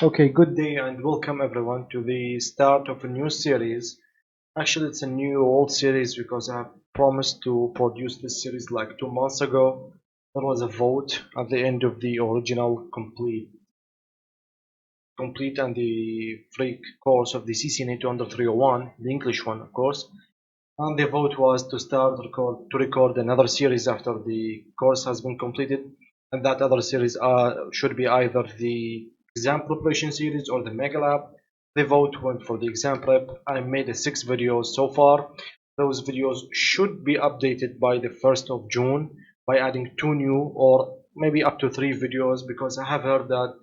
Okay, good day and welcome everyone to the start of a new series. Actually, it's a new old series because I promised to produce this series like 2 months ago. There was a vote at the end of the original complete and the free course of the CCNA 301, the English one, of course. And the vote was to record another series after the course has been completed, and that other series should be either the exam preparation series or the mega lab. The vote went for the exam prep. I made 6 videos so far. Those videos should be updated by the 1st of June by adding 2 new or maybe up to 3 videos, because I have heard that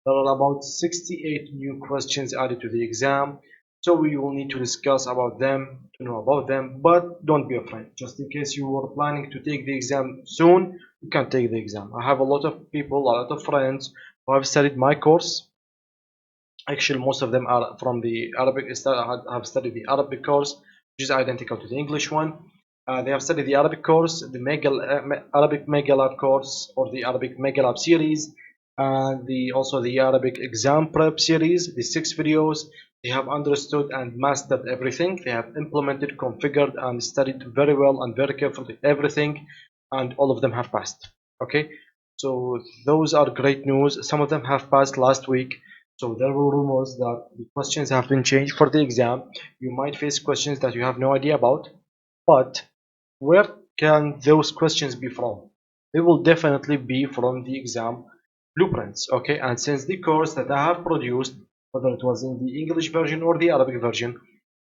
there are about 68 new questions added to the exam, so we will need to discuss about them, to know about them. But don't be afraid. Just in case you were planning to take the exam soon, you can take the exam. I have a lot of people, a lot of friends who have studied my course. Actually, most of them are from the Arabic. Have studied the Arabic course, which is identical to the English one. They have studied the Arabic course, the Arabic Mega Lab course, or the Arabic Mega Lab series, and also the Arabic exam prep series. The 6 videos. They have understood and mastered everything. They have implemented, configured, and studied very well and very carefully everything, and all of them have passed. Okay, so those are great news. Some of them have passed last week. So there were rumors that the questions have been changed for the exam. You might face questions that you have no idea about, but where can those questions be from? They will definitely be from the exam blueprints. Okay, and since the course that I have produced, whether it was in the English version or the Arabic version,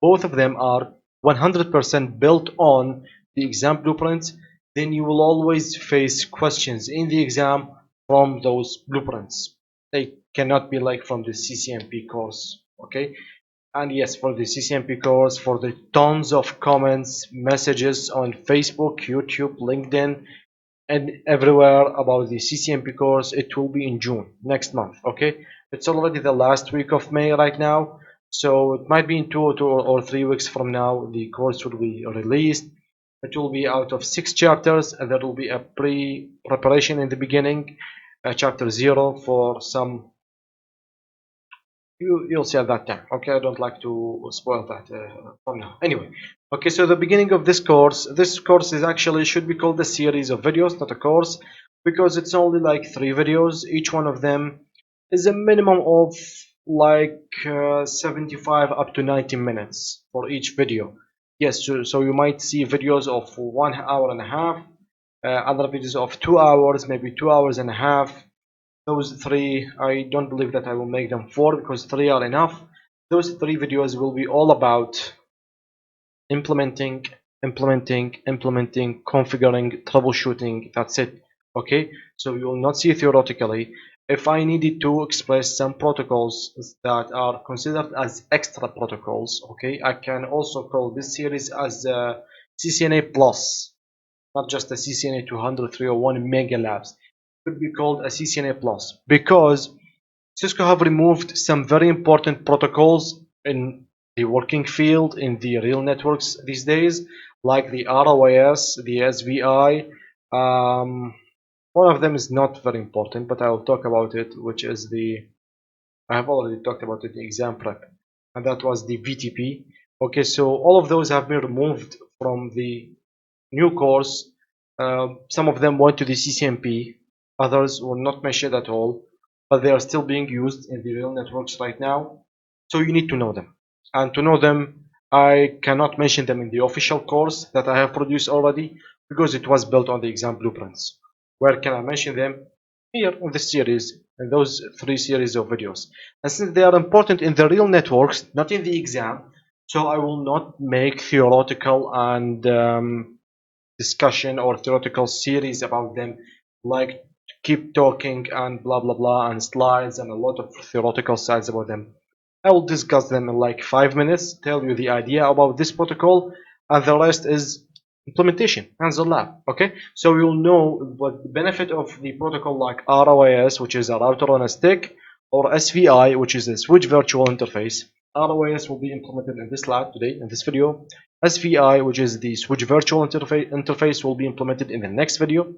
both of them are 100% built on the exam blueprints, then you will always face questions in the exam from those blueprints. They cannot be like from the CCNP course. Okay, and yes, for the CCNP course, for the tons of comments, messages on Facebook, YouTube, LinkedIn, and everywhere about the CCNP course, it will be in June next month. Okay, it's already the last week of May right now, so it might be in 2 or 3 weeks from now the course will be released. It will be out of 6 chapters, and there will be a pre-preparation in the beginning, chapter 0 for some. You'll see at that time. Okay, I don't like to spoil that from now. Anyway, okay, so the beginning of this course is actually should be called a series of videos, not a course, because it's only like 3 videos. Each one of them is a minimum of like 75 up to 90 minutes for each video. Yes, so you might see videos of 1 hour and a half, other videos of 2 hours, maybe 2 hours and a half. Those 3, I don't believe that I will make them 4 because 3 are enough. Those 3 videos will be all about implementing, configuring, troubleshooting. That's it. Okay, so you will not see theoretically. If I needed to express some protocols that are considered as extra protocols, okay, I can also call this series as CCNA Plus, not just a CCNA 200 301 Mega Labs. It could be called a CCNA Plus because Cisco have removed some very important protocols in the working field in the real networks these days, like the ROAS, the SVI. One of them is not very important, but I will talk about it, which is I have already talked about it in the exam prep, and that was the VTP. Okay, so all of those have been removed from the new course. Some of them went to the CCNP, others were not mentioned at all, but they are still being used in the real networks right now. So you need to know them. And to know them, I cannot mention them in the official course that I have produced already because it was built on the exam blueprints. Where can I mention them? Here in this series, in those 3 series of videos. And since they are important in the real networks, not in the exam, so I will not make theoretical and discussion or theoretical series about them, like keep talking and blah blah blah and slides and a lot of theoretical sides about them. I will discuss them in like 5 minutes, tell you the idea about this protocol, and the rest is implementation, hands-on lab. Okay, so you'll know what the benefit of the protocol like ROAS, which is a router on a stick, or SVI, which is a switch virtual interface. ROAS will be implemented in this lab today, in this video. SVI, which is the switch virtual interface, will be implemented in the next video.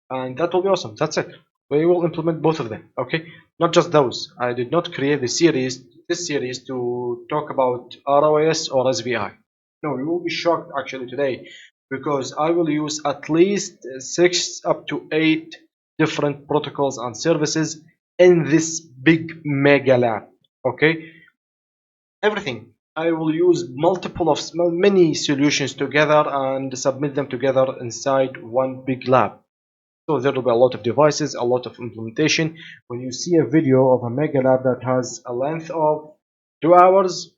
And that will be awesome. That's it. We will implement both of them. Okay, not just those. I did not create this series to talk about ROAS or SVI. No, you will be shocked actually today, because I will use at least 6 up to 8 different protocols and services in this big mega lab. Okay, everything. I will use multiple of many solutions together and submit them together inside one big lab. So there will be a lot of devices, a lot of implementation. When you see a video of a mega lab that has a length of 2 hours,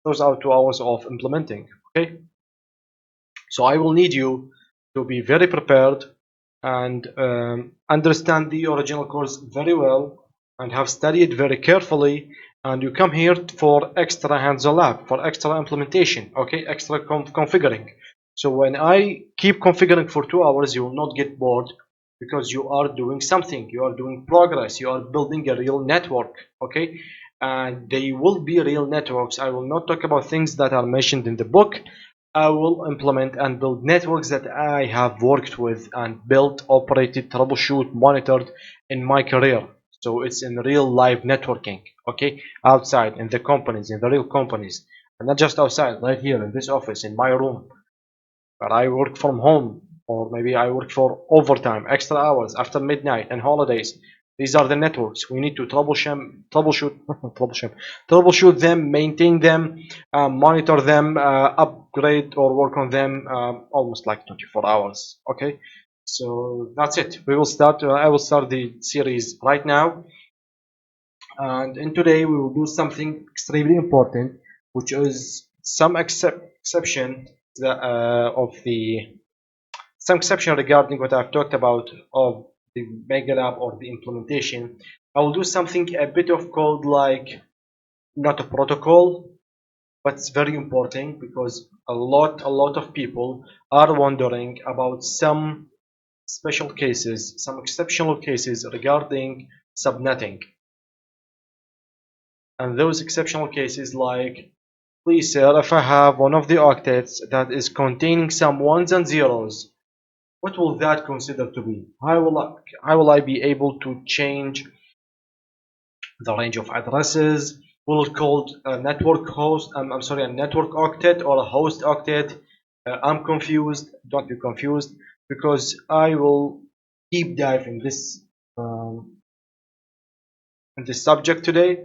those are 2 hours of implementing. Okay, so I will need you to be very prepared and understand the original course very well and have studied very carefully, and you come here for extra hands-on lab, for extra implementation, okay, extra configuring. So when I keep configuring for 2 hours, you will not get bored, because you are doing something, you are doing progress, you are building a real network. Okay, and they will be real networks. I will not talk about things that are mentioned in the book. I will implement and build networks that I have worked with and built, operated, troubleshoot, monitored in my career. So it's in real live networking, okay? Outside, in the companies, in the real companies. And not just outside, right here in this office, in my room. But I work from home, or maybe I work for overtime, extra hours after midnight and holidays. These are the networks. We need to troubleshoot them, maintain them, monitor them, upgrade or work on them almost like 24 hours. Okay, so that's it. We will start. I will start the series right now, and in today we will do something extremely important, which is some exception of the some exception regarding what I've talked about of the mega lab or the implementation. I will do something a bit of called like not a protocol, but it's very important because a lot of people are wondering about some special cases, some exceptional cases regarding subnetting. And those exceptional cases like, please sir, if I have one of the octets that is containing some ones and zeros, what will that consider to be? How will I be able to change the range of addresses? Will it called a network host? I'm sorry, a network octet or a host octet? I'm confused. Don't be confused, because I will deep dive in this subject today.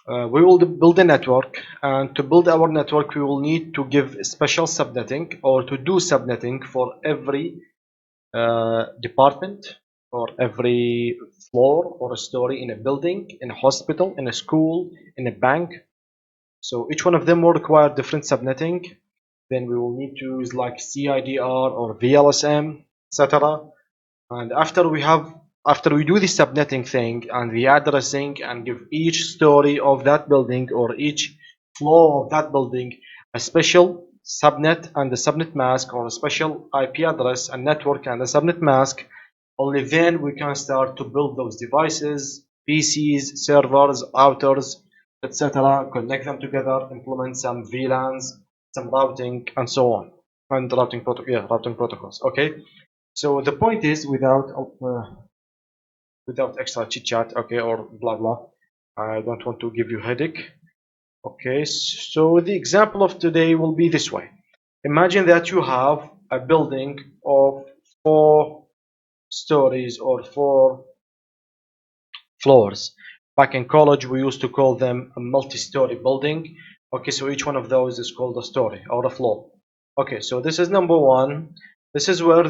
We will build a network, and to build our network, we will need to give special subnetting or to do subnetting for every department, or every floor or a story in a building, in a hospital, in a school, in a bank. So each one of them will require different subnetting. Then we will need to use like CIDR or VLSM, etc. And after we do the subnetting thing and the addressing and give each story of that building or each floor of that building a special subnet and a subnet mask, or a special IP address and network and a subnet mask, only then we can start to build those devices, PCs, servers, routers, etc. Connect them together, implement some VLANs, some routing, and so on, and routing protocols. Okay. So the point is, without extra chit chat, okay, or blah blah, I don't want to give you headache. Okay, so the example of today will be this way. Imagine that you have a building of 4 stories or 4 floors. Back in college, we used to call them a multi-story building. Okay, so each one of those is called a story or a floor. Okay, so this is number 1. This is where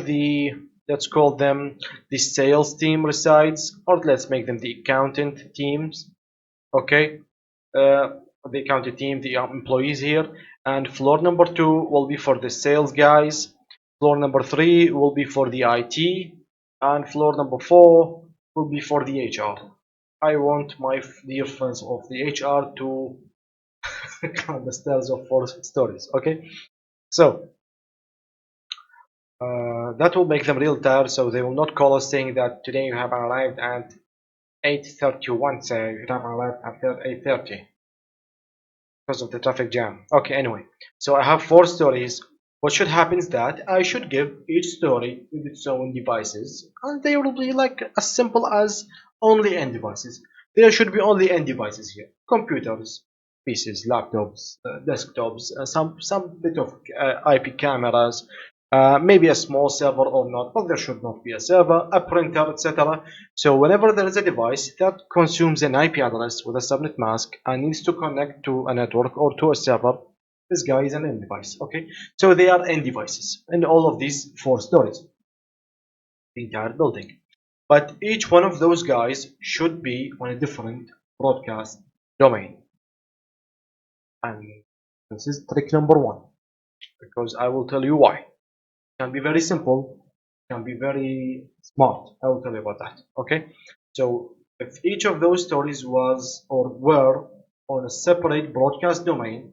let's call them the sales team resides, or let's make them the accountant teams. Okay, uh, the accounting team, the employees here. And floor number 2 will be for the sales guys. Floor number 3 will be for the IT, and floor number 4 will be for the HR. I want my dear friends of the HR to count the stairs of 4 stories. Okay, so that will make them real tired, so they will not call us saying that today you have arrived at 8:31, say you have arrived after 8:30 because of the traffic jam. Okay, anyway, so I have 4 stories. what should happen is that I should give each story with its own devices, and they will be like as simple as only N devices. There should be only N devices here: computers, PCs, laptops, desktops, some bit of IP cameras, maybe a small server or not, but there should not be a server, a printer, etc. So whenever there is a device that consumes an IP address with a subnet mask and needs to connect to a network or to a server, this guy is an end device. Okay, so they are end devices in all of these four stories, the entire building. But each one of those guys should be on a different broadcast domain. And this is trick number one, because I will tell you why. It can be very simple, it can be very smart. I will tell you about that. Okay, so if each of those stories was or were on a separate broadcast domain,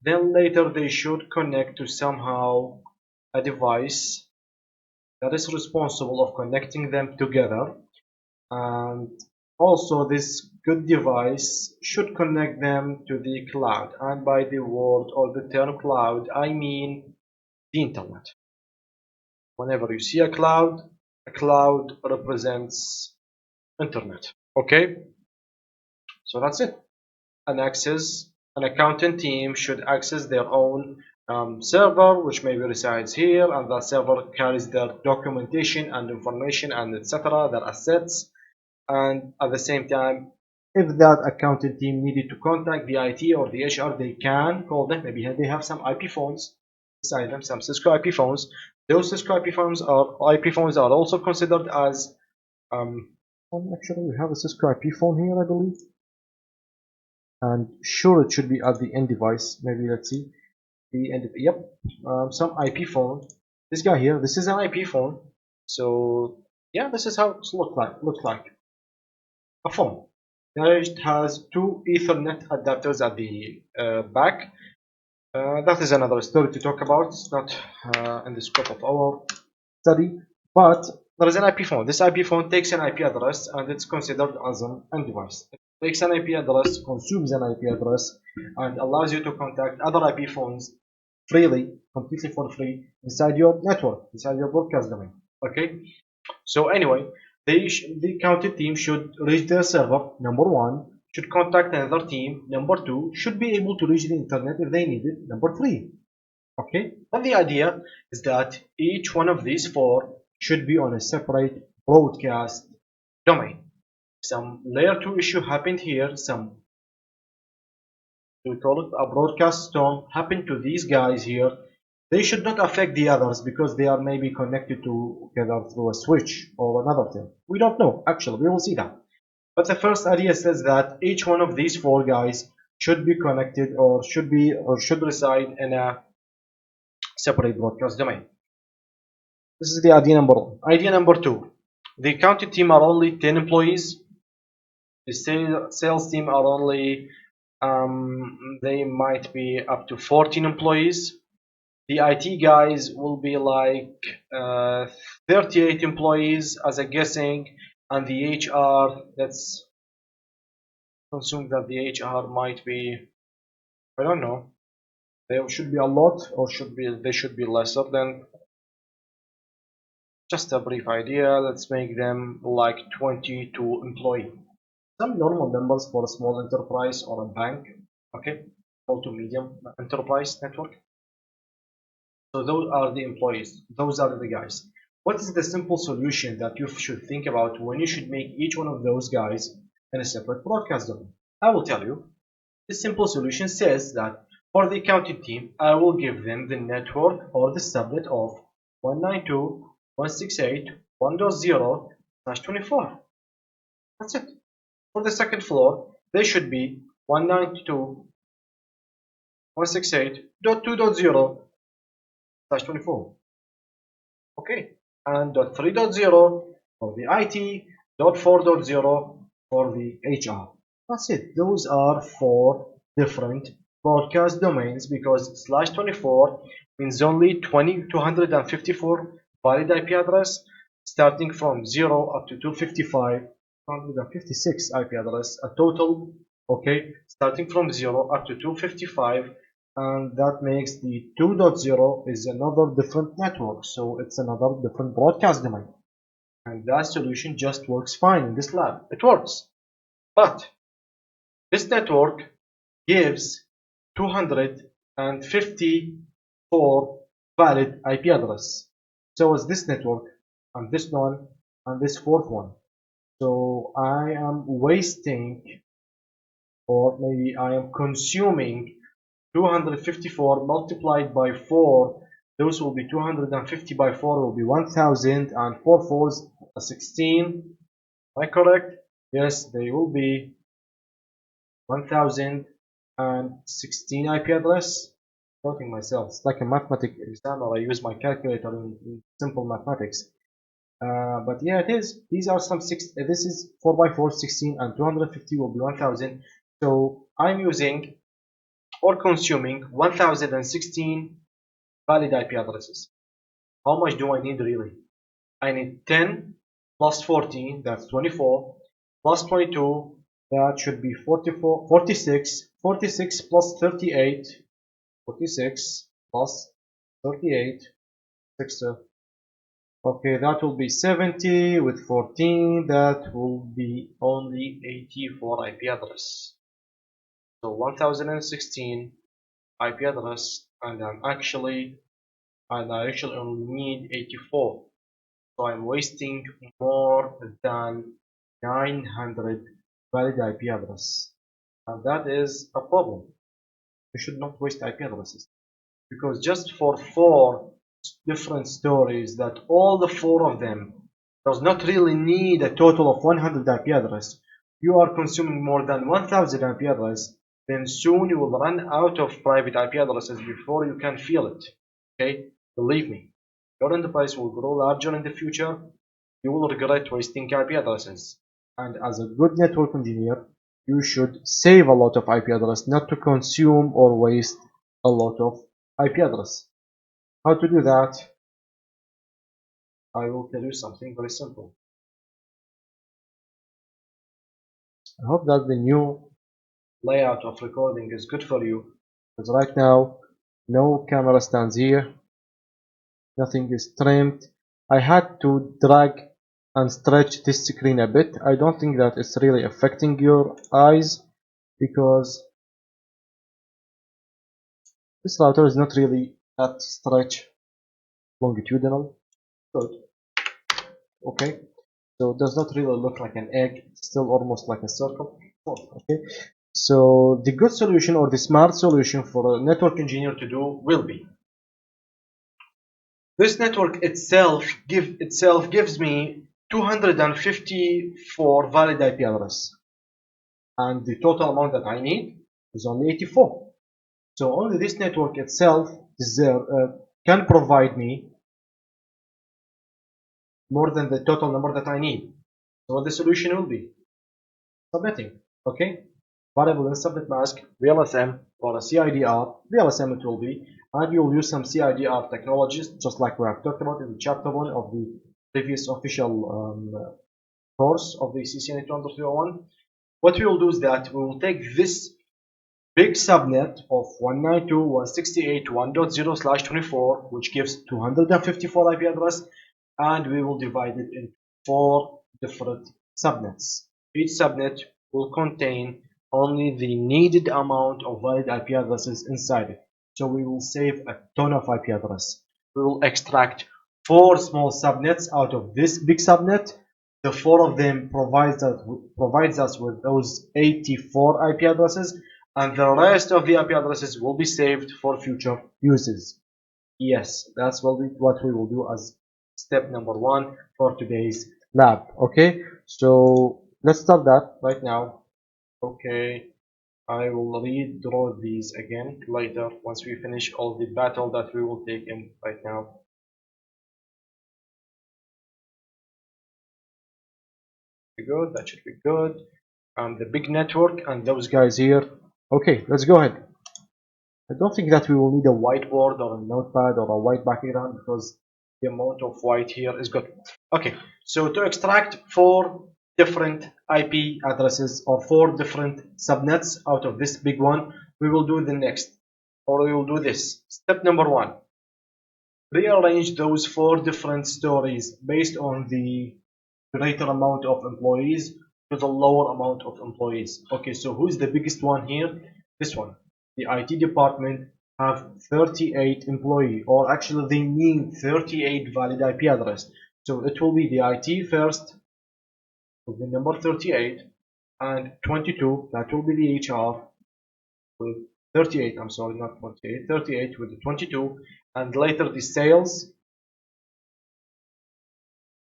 then later they should connect to somehow a device that is responsible of connecting them together, and also this good device should connect them to the cloud, and by the word or the term cloud I mean the internet. Whenever you see a cloud represents internet. Okay, so that's it. An accountant team should access their own server, which maybe resides here, and that server carries their documentation and information and etc., their assets. And at the same time, if that accounting team needed to contact the IT or the HR, they can call them. Maybe they have some IP phones beside them, some Cisco IP phones. Those Cisco IP phones are also considered as actually we have a Cisco IP phone here, I believe, and sure it should be at the end device. Maybe let's see the end. Yep, some IP phone. This guy here, this is an IP phone. So yeah, this is how it looks like a phone. It has two Ethernet adapters at the back. That is another story to talk about. It's not in the scope of our study, but there is an IP phone. This IP phone takes an IP address and it's considered as an end device. It takes an IP address, consumes an IP address, and allows you to contact other IP phones freely, completely for free, inside your network, inside your broadcast domain. Okay? So anyway, the county team should reach their server, number one, should contact another team, number two, should be able to reach the internet if they need it, number three. Okay, and the idea is that each one of these four should be on a separate broadcast domain. Some layer 2 issue happened here, some we call it a broadcast storm happened to these guys here. They should not affect the others because they are maybe connected together through a switch or another thing. We don't know, actually, we will see that. But the first idea says that each one of these four guys should be connected or should reside in a separate broadcast domain. This is the idea number one. Idea number two, the county team are only 10 employees. The sales team are only, they might be up to 14 employees. The IT guys will be like 38 employees as a guessing, and the HR, let's assume that the HR might be, I don't know, there should be a lot or they should be lesser than. Just a brief idea, let's make them like 22 employees. Some normal numbers for a small enterprise or a bank, okay, small to medium enterprise network. So those are the employees, those are the guys. What is the simple solution that you should think about when you should make each one of those guys in a separate broadcast domain? I will tell you. The simple solution says that for the accounting team, I will give them the network or the subnet of 192.168.1.0/24. That's it. For the second floor, they should be 192.168.2.0/24. Okay, and .3.0 for the IT, .4.0 for the HR. That's it. Those are four different broadcast domains because /24 means only 254 valid IP address starting from 0 up to 255, 256 IP address, a total, okay, starting from 0 up to 255, and that makes the 2.0 is another different network, so it's another different broadcast domain. And that solution just works fine in this lab. It works. But this network gives 254 valid IP address. So is this network, and this one, and this fourth one. So I am wasting, or maybe I am consuming 254 multiplied by 4. Those will be 250 by 4 will be 1000, and 4 fours 16. Am I correct? Yes, they will be 1016 IP address. Counting myself, it's like a mathematics exam, or I use my calculator in simple mathematics. But yeah, it is. These are some six. This is 4 by 4, 16, and 250 will be 1000. So I'm using or consuming 1016 valid IP addresses. How much do I need really? I need 10 plus 14, that's 24, plus 22, that should be 44, 46, 46 plus 38, 46 plus 38, 6, okay, that will be 70 with 14, that will be only 84 IP address. So 1016 IP address, and I actually only need 84. So I'm wasting more than 900 valid IP address, and that is a problem. You should not waste IP addresses, because just for 4 different stories, that all the 4 of them does not really need a total of 100 IP address. You are consuming more than 1000 IP address, then soon you will run out of private IP addresses before you can feel it. Okay, believe me, your enterprise will grow larger in the future. You will regret wasting IP addresses. And as a good network engineer, you should save a lot of IP address, not to consume or waste a lot of IP address. How to do that? I will tell you something very simple. I hope that the new layout of recording is good for you, because right now no camera stands here, nothing is trimmed. I had to drag and stretch this screen a bit. I don't think that it's really affecting your eyes, because this router is not really that stretch longitudinal. Good. Okay, so it does not really look like an egg, it's still almost like a circle. Okay, so the good solution, or the smart solution for a network engineer to do, will be this network itself gives me 254 valid IP address, and the total amount that I need is only 84. So only this network itself can provide me more than the total number that I need. So what the solution will be? Subnetting. Okay, variable in subnet mask, VLSM, or a CIDR. VLSM it will be, and you will use some CIDR technologies, just like we have talked about in chapter 1 of the previous official course of the CCNA 2.301. What we will do is that we will take this big subnet of 192.168.1.0/24, which gives 254 IP address, and we will divide it into 4 different subnets. Each subnet will contain only the needed amount of valid IP addresses inside it. So we will save a ton of IP address. We will extract 4 small subnets out of this big subnet. The 4 of them provides us with those 84 IP addresses, and the rest of the IP addresses will be saved for future uses. Yes, that's what we will do as step number 1 for today's lab. Okay, so let's start that right now. Okay, I will redraw these again later once we finish all the battle that we will take in right now. Good, that should be good. And the big network and those guys here. Okay, let's go ahead. I don't think that we will need a whiteboard or a notepad or a white background, because the amount of white here is good. Okay, so to extract 4 different IP addresses or 4 different subnets out of this big one, we will do the next. or we will do this. Step number 1. Rearrange those 4 different stories based on the greater amount of employees to the lower amount of employees. Okay, so who's the biggest one here? This one. The IT department have 38 employees, or actually they need 38 valid IP address. So it will be the IT first, will be number 38, and 22, that will be the HR, with 38, I'm sorry, not 28, 38 with the 22, and later the sales.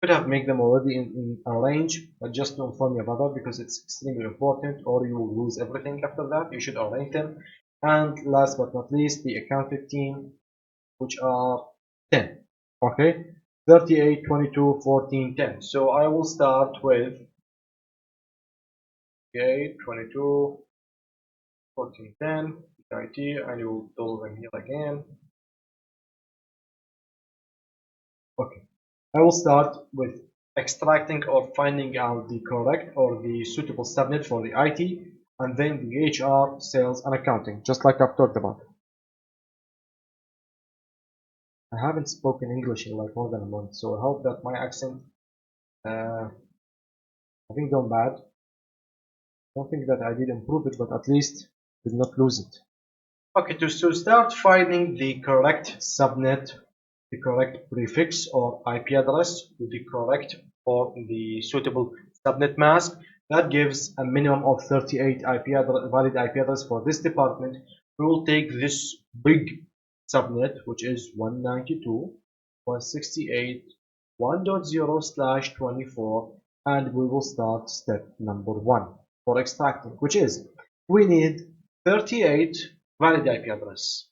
Could have made them already in a range, but just to inform you about that because it's extremely important, or you will lose everything after that. You should arrange them. And last but not least, the accounting team, which are 10. Okay, 38, 22, 14, 10. So I will start with 38, 22, 14, 10, IT, and you will build them here again. Okay, I will start with extracting or finding out the correct or the suitable subnet for the IT, and then the HR, sales, and accounting, just like I've talked about. I haven't spoken English in like more than a month, so I hope that my accent hasn't gone bad. I don't think that I did improve it, but at least did not lose it. Okay, to start finding the correct subnet, the correct prefix or IP address, the correct or the suitable subnet mask, that gives a minimum of 38 valid IP address for this department. We will take this big subnet, which is 192.168.1.0/24, and we will start step number 1 for extracting, which is we need 38 valid IP address.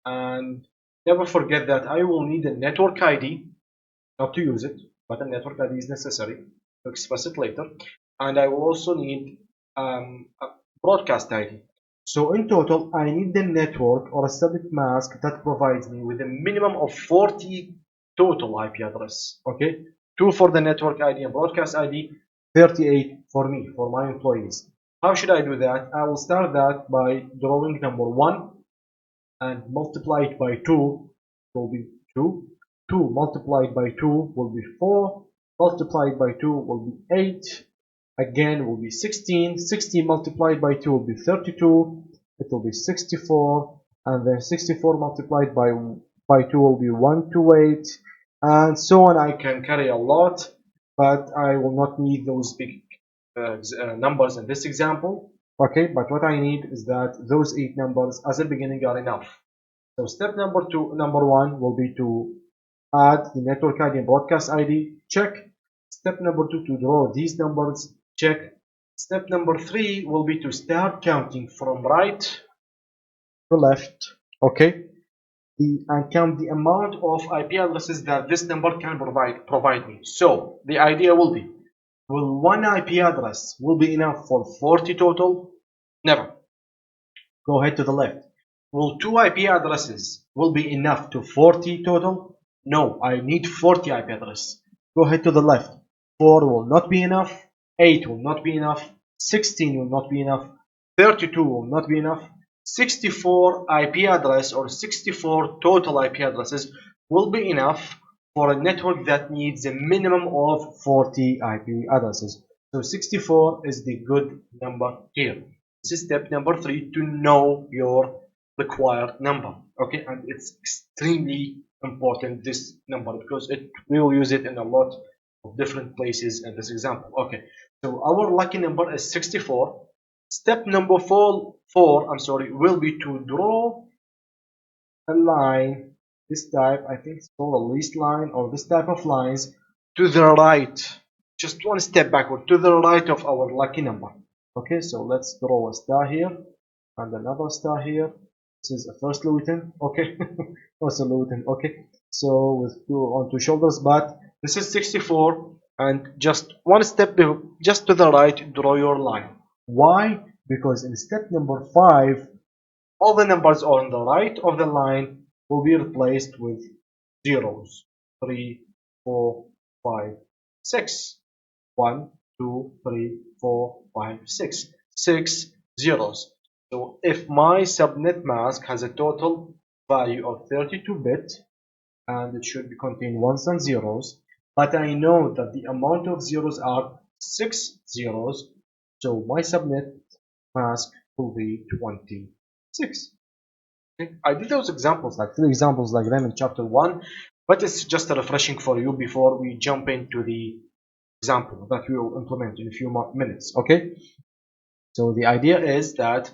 And never forget that I will need a network ID, not to use it, but a network ID is necessary. To express it later. And I will also need a broadcast ID. So in total, I need the network or a subnet mask that provides me with a minimum of 40 total IP address. Okay, 2 for the network ID and broadcast ID, 38 for me, for my employees. How should I do that? I will start that by drawing number 1 and multiply it by 2 will be 2. 2 multiplied by 2 will be 4. Multiplied by 2 will be 8. Again will be 16. 16 multiplied by 2 will be 32. It will be 64. And then 64 multiplied by 2 will be 128. And so on. I can carry a lot, but I will not need those big numbers in this example. Okay, but what I need is that those 8 numbers as a beginning are enough. So step number 1 will be to add the network ID and broadcast ID, check. Step number 2 to draw these numbers, check. Step number 3 will be to start counting from right to left, okay, and count the amount of IP addresses that this number can provide me. So the idea will be, will one IP address will be enough for 40 total? Never. Go ahead to the left. Will 2 IP addresses will be enough to 40 total? No, I need 40 IP addresses. Go ahead to the left. 4 will not be enough. 8 will not be enough. 16 will not be enough. 32 will not be enough. 64 IP address or 64 total IP addresses will be enough for a network that needs a minimum of 40 IP addresses. So 64 is the good number here. This is step number 3 to know your required number. Okay, and it's extremely important, this number, because we will use it in a lot of different places in this example. Okay, so our lucky number is 64. Step number 4 will be to draw a line, this type, I think it's called a least line, or this type of lines to the right, just one step backward, to the right of our lucky number. Okay, so let's draw a star here and another star here. This is a first Lewitton, okay, also Lewitton, okay, so with on two shoulders, but this is 64, and just one step just to the right, draw your line. Why? Because in step number 5, all the numbers on the right of the line will be replaced with zeros. 3, 4, 5, 6. 1, 2, 3, 4, 5, 6. 6 zeros. So if my subnet mask has a total value of 32 bit and it should contain ones and zeros, but I know that the amount of zeros are 6 zeros, so my subnet mask will be 26. Okay? I did those examples, like 3 examples like them in chapter 1, but it's just a refreshing for you before we jump into the example that we will implement in a few more minutes. Okay, so the idea is that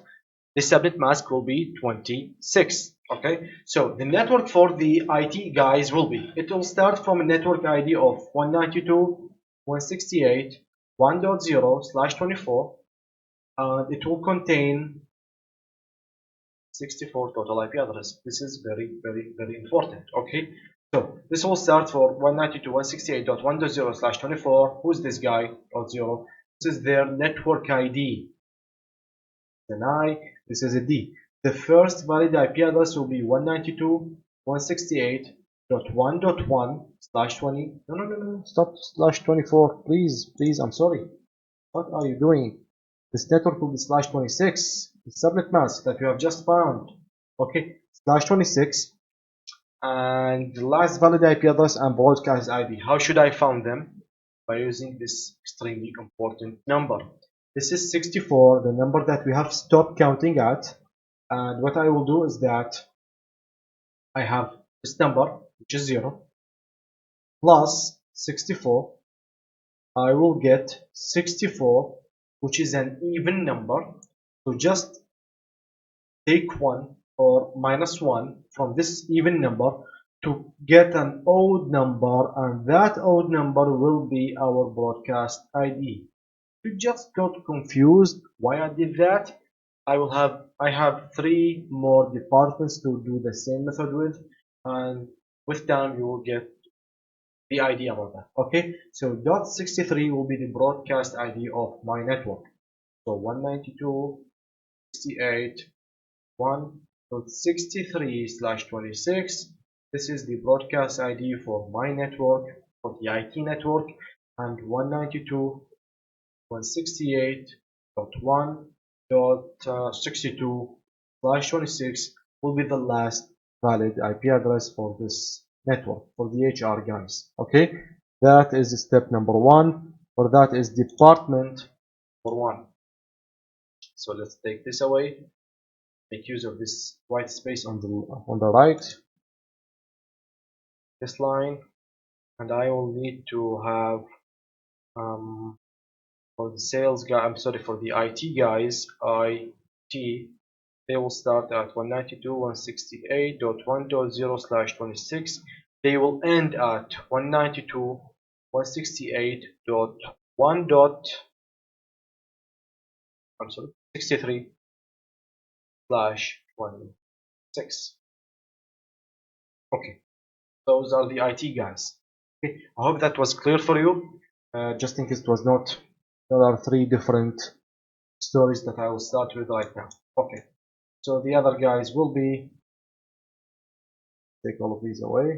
the subnet mask will be 26. Okay, so the network for the IT guys will be, it will start from a network ID of 192.168.1.0/24, and it will contain 64 total IP address. This is very important. Okay, so this will start for 192.168.1.0/24. Who's this guy? Dot zero. This is their network ID. An I. This is a D. The first valid IP address will be 192.168.1.1/20. No. Stop /24. Please. I'm sorry. What are you doing? This network will be /26. The subnet mask that you have just found. Okay, /26. And the last valid IP address and broadcast ID. How should I find them? By using this extremely important number. This is 64, the number that we have stopped counting at. And what I will do is that I have this number, which is 0, plus 64. I will get 64, which is an even number. So just take 1 or minus 1 from this even number to get an odd number, and that odd number will be our broadcast ID. If you just got confused why I did that, I have 3 more departments to do the same method with, and with time you will get the idea about that. Okay, so .63 will be the broadcast ID of my network. So 192.168.1.63/26. This is the broadcast ID for my network, for the IT network, and 192.168.1.62/26 will be the last valid IP address for this network, for the HR guys. Okay, that is step number 1, or that is department number 1. So let's take this away, make use of this white space on the right, this line, and I will need to have for the sales guy, I'm sorry, for the IT guys, IT, they will start at 192.168.1.0/26. They will end at 192.168.1. I'm sorry, 63/26. Okay, those are the IT guys. Okay, I hope that was clear for you. Just in case it was not, there are 3 different stories that I will start with right now. Okay, so the other guys will be, take all of these away.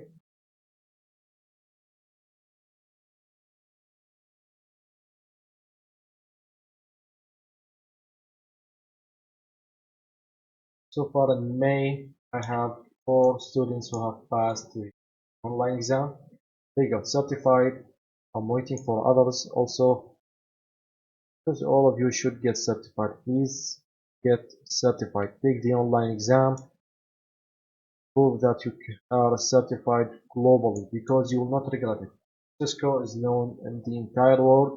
So far in May, I have 4 students who have passed the online exam. They got certified. I'm waiting for others also, because all of you should get certified. Please get certified. Take the online exam. Prove that you are certified globally, because you will not regret it. Cisco is known in the entire world,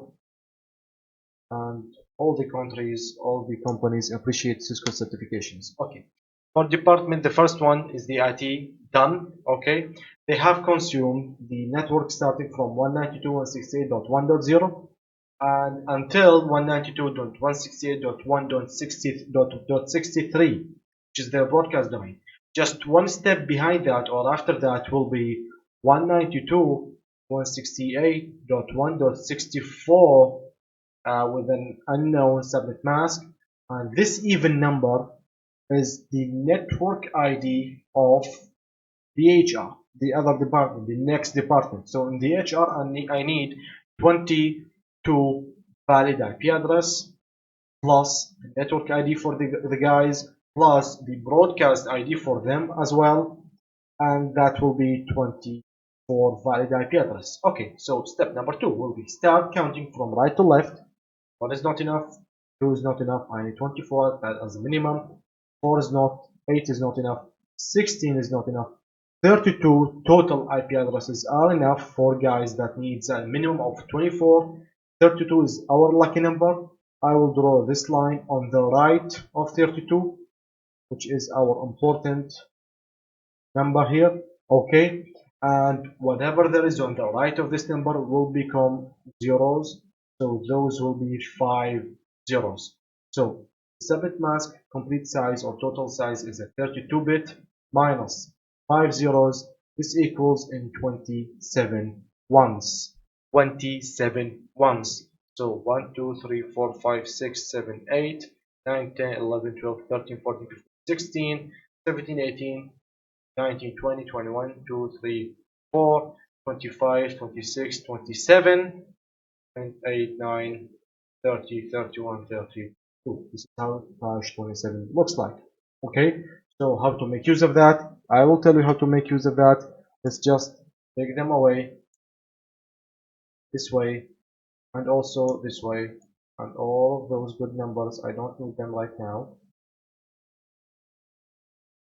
and all the countries, all the companies appreciate Cisco certifications. Okay, for department, the first one is the IT done. Okay, they have consumed the network starting from 192.168.1.0 and until 192.168.1.63, which is their broadcast domain. Just one step behind that or after that will be 192.168.1.64 with an unknown subnet mask, and this even number is the network ID of the HR, the other department, the next department. So in the HR, I need 22 valid IP address, plus the network ID for the guys, plus the broadcast ID for them as well, and that will be 24 valid IP address. Okay, so step number 2 will be start counting from right to left. 1 is not enough, 2 is not enough, I need 24 as a minimum, 4 is not, 8 is not enough, 16 is not enough, 32 total IP addresses are enough for guys that needs a minimum of 24. 32 is our lucky number. I will draw this line on the right of 32, which is our important number here. Okay, and whatever there is on the right of this number will become zeros, so those will be 5 zeros. So subnet mask complete size or total size is a 32-bit minus 5 zeros. This equals in 27 ones. 27 ones. So 1 2 3 4 5 6 7 8 9 10 11 12 13 14 15 16 17 18 19, 20, 21, 2, 3, 4, 25, 26, 27, and 8, 9, 30, 31, 32. This is how hash 27 looks like. Okay, so how to make use of that? I will tell you how to make use of that. Let's just take them away this way and also this way, and all of those good numbers, I don't need them right now.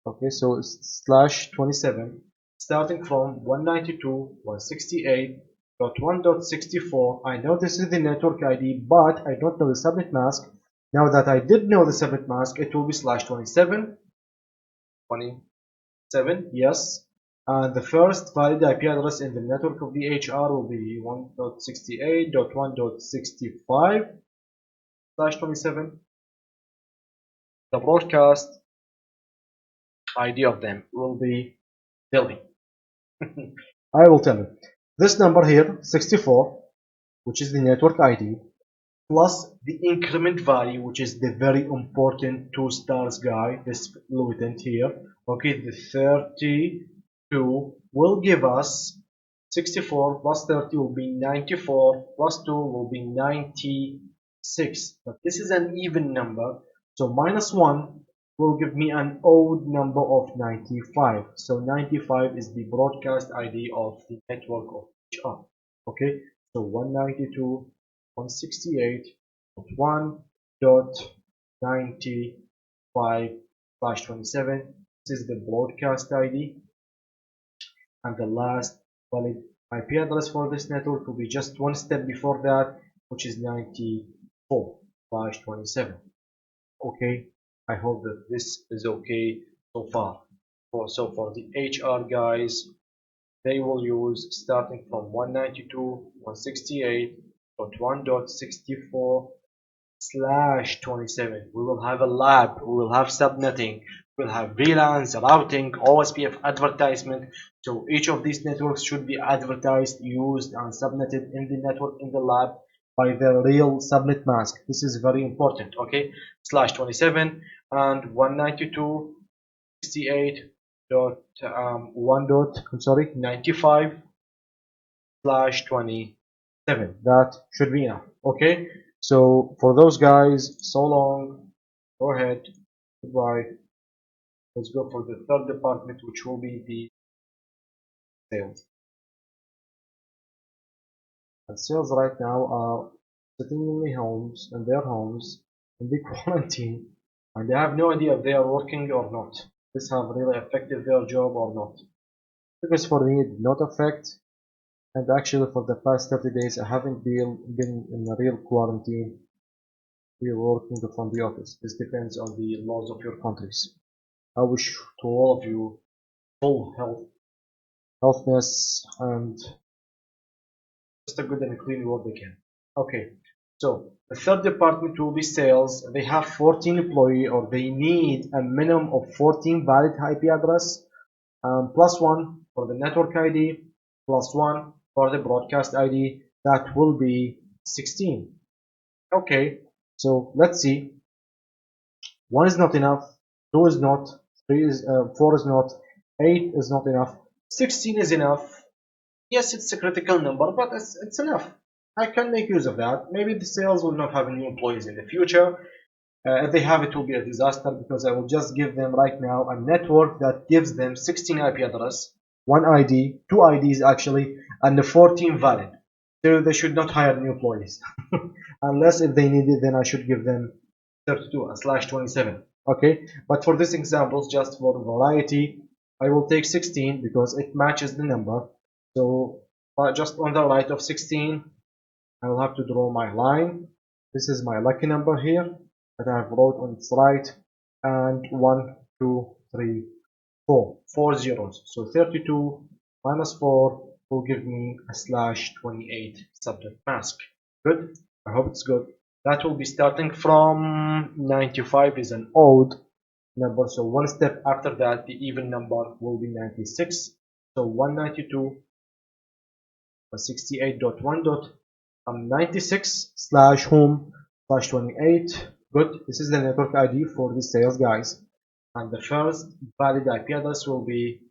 Okay, so it's slash 27 starting from 192.168.1.64. I know this is the network ID, but I don't know the subnet mask. Now that I did know the subnet mask, it will be slash 27, yes. And the first valid IP address in the network of the HR will be 1.68.1.65 slash 27. The broadcast ID of them will be Delhi. I will tell you. This number here, 64, which is the network ID, plus the increment value, which is the very important 2 stars guy, this luminant here. Okay, the 32 will give us 64 plus 30 will be 94 plus 2 will be 96. But this is an even number, so minus 1 will give me an odd number of 95. So 95 is the broadcast ID of the network of HR. Okay, so 192.168.1.95/27. This is the broadcast ID, and the last valid IP address for this network will be just one step before that, which is 94/27. Okay, I hope that this is okay so far. So for the HR guys, they will use starting from 192.168.1.64/27. We will have a lab, we will have subnetting, we'll have VLANs, routing, OSPF advertisement. So each of these networks should be advertised, used, and subnetted in the network in the lab by the real subnet mask. This is very important. Okay, /27 and 192.168.95/27. That should be enough. Okay, so for those guys, so long, go ahead, goodbye. Let's go for the third department, which will be the sales. And sales right now are sitting in their homes, in the quarantine, and they have no idea if they are working or not. This have really affected their job or not. Because for me, it did not affect, and actually for the past 30 days, I haven't been in a real quarantine. We are working from the office. This depends on the laws of your countries. I wish to all of you full healthness, and just a good and clean work they can. Okay, so the third department will be sales. They have 14 employees, or they need a minimum of 14 valid IP address, plus 1 for the network ID, plus 1 for the broadcast ID. That will be 16. Okay, so let's see. 1 is not enough, 2 is not, 4 is not, 8 is not enough, 16 is enough. Yes, it's a critical number, but it's enough. I can make use of that. Maybe the sales will not have new employees in the future. If they have, it will be a disaster because I will just give them right now a network that gives them 16 IP address, one ID, two IDs actually, and the 14 valid. So they should not hire new employees. Unless if they need it, then I should give them 32 and slash 27. Okay, but for this example, just for variety, I will take 16 because it matches the number. So just on the right of 16, I will have to draw my line. This is my lucky number here that I have wrote on its right, and 1, 2, 3, 4. 4 zeros. So 32 minus 4 will give me a slash 28 subnet mask. Good? I hope it's good. That will be starting from 95 is an odd number, so one step after that the even number will be 96. So 192 168.1.96 slash home slash 28. Good. This is the network ID for the sales guys. And the first valid IP address will be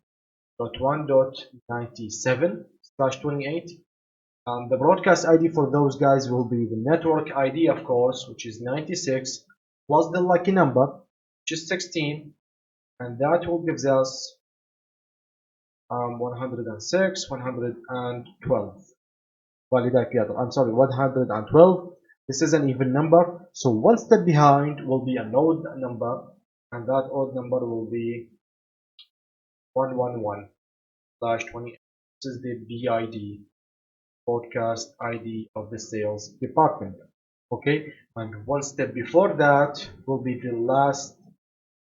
.1.97 slash 28. And the broadcast ID for those guys will be the network ID, of course, which is 96 plus the lucky number, which is 16. And that will give us 106, 112. Valid IP address. I'm sorry, 112. This is an even number, so one step behind will be an odd number, and that odd number will be 111 slash 28. This is the BID, broadcast ID of the sales department. Okay, and one step before that will be the last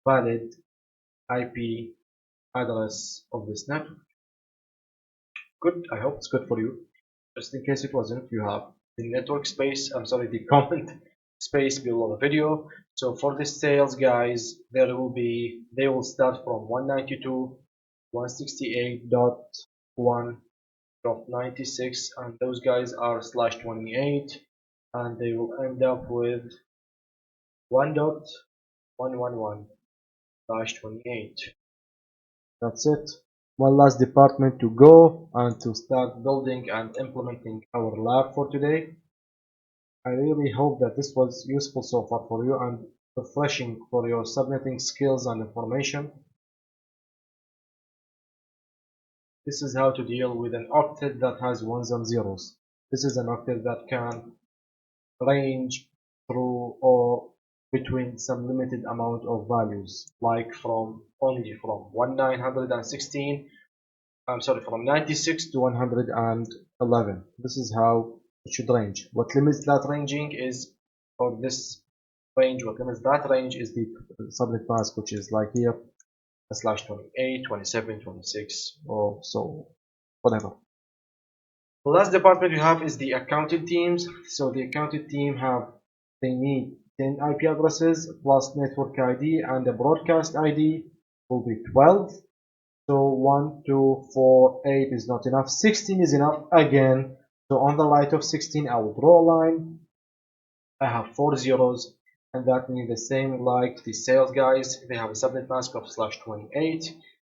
valid IP address of this network. Good. I hope it's good for you. Just in case it wasn't, you have the network space, the comment space below the video. So for the sales guys, they will start from 192.168.1.96, and those guys are slash 28, and they will end up with 1.111 slash 28. That's it. One last department to go and to start building and implementing our lab for today. I really hope that this was useful so far for you and refreshing for your subnetting skills and information. This is how to deal with an octet that has ones and zeros. This is an octet that can range through or between some limited amount of values, like only from 1916 from 96 to 111. This is how it should range. What limits that ranging is, or this range, what limits that range is the subnet mask, which is like here, a slash 28, 27, 26, or so, whatever. The last department we have is the accounting teams. So the accounting team they need 10 IP addresses plus network ID, and the broadcast ID will be 12. So 1, 2, 4, 8 is not enough. 16 is enough again. So on the right of 16, I will draw a line. I have 4 zeros, and that means the same like the sales guys. They have a subnet mask of slash 28,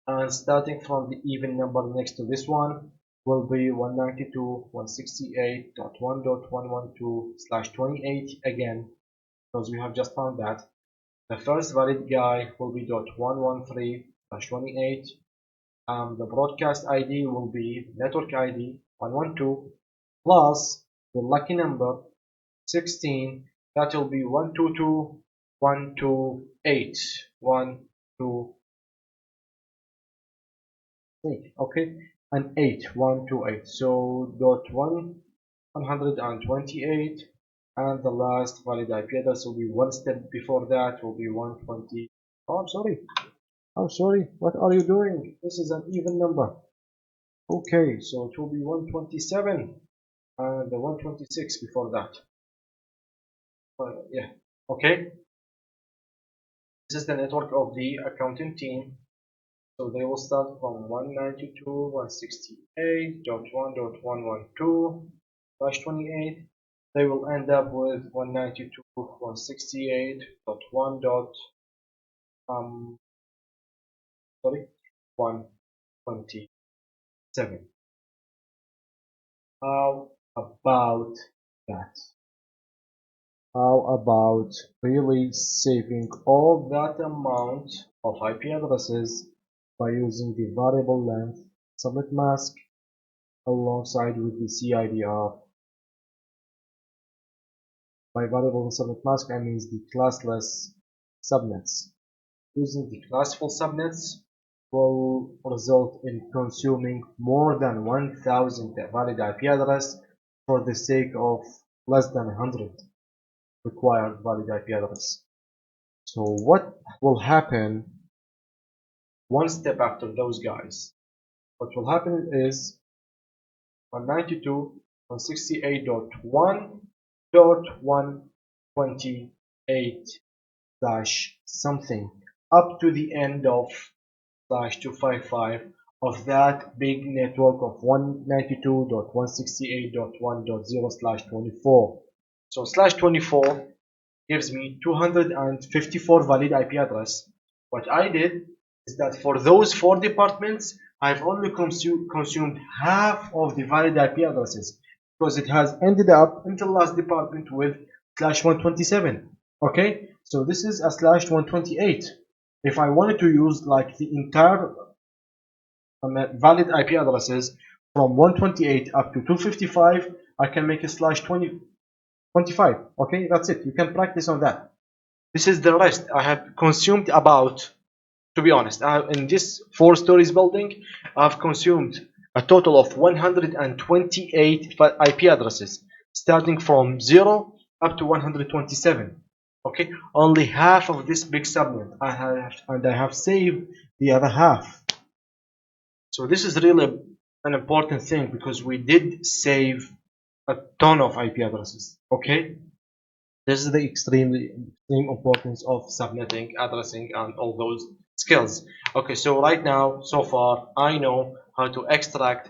and starting from the even number next to this one will be 192.168.1.112 slash 28 again, because we have just found that. The first valid guy will be .113 slash 28. The broadcast ID will be network ID 112 plus the lucky number 16. That will be 122.128. 128. Okay, and 8. 128. So .128, and the last valid IP address will be one step before that, will be 120. Oh, I'm sorry. Oh, sorry, what are you doing? This is an even number. Okay, so it will be 127 and the 126 before that. Yeah, okay. This is the network of the accounting team. So they will start from 192.168.1.112/28. They will end up with 192.168.1. Sorry, 127. How about that? How about really saving all that amount of IP addresses by using the variable length subnet mask alongside with the CIDR? By variable subnet mask I mean the classless subnets. Using the classful subnets will result in consuming more than 1000 valid IP address for the sake of less than 100 required valid IP address. So what will happen one step after those guys? What will happen is 192.168.128 dash something up to the end of slash 255 of that big network of 192.168.1.0 slash 24. So slash 24 gives me 254 valid IP address. What I did is that for those 4 departments, I've only consumed half of the valid IP addresses because it has ended up in the last department with slash 127. Okay, so this is a slash 128. If I wanted to use like the entire valid IP addresses from 128 up to 255, I can make a slash 25. Okay, that's it. You can practice on that. This is the rest. I have consumed about, to be honest, in this 4 stories building, I've consumed a total of 128 IP addresses, starting from 0 up to 127. Okay, only half of this big subnet I have saved the other half. So this is really an important thing because we did save a ton of IP addresses. Okay, this is the extreme importance of subnetting, addressing, and all those skills. Okay, so right now, so far, I know how to extract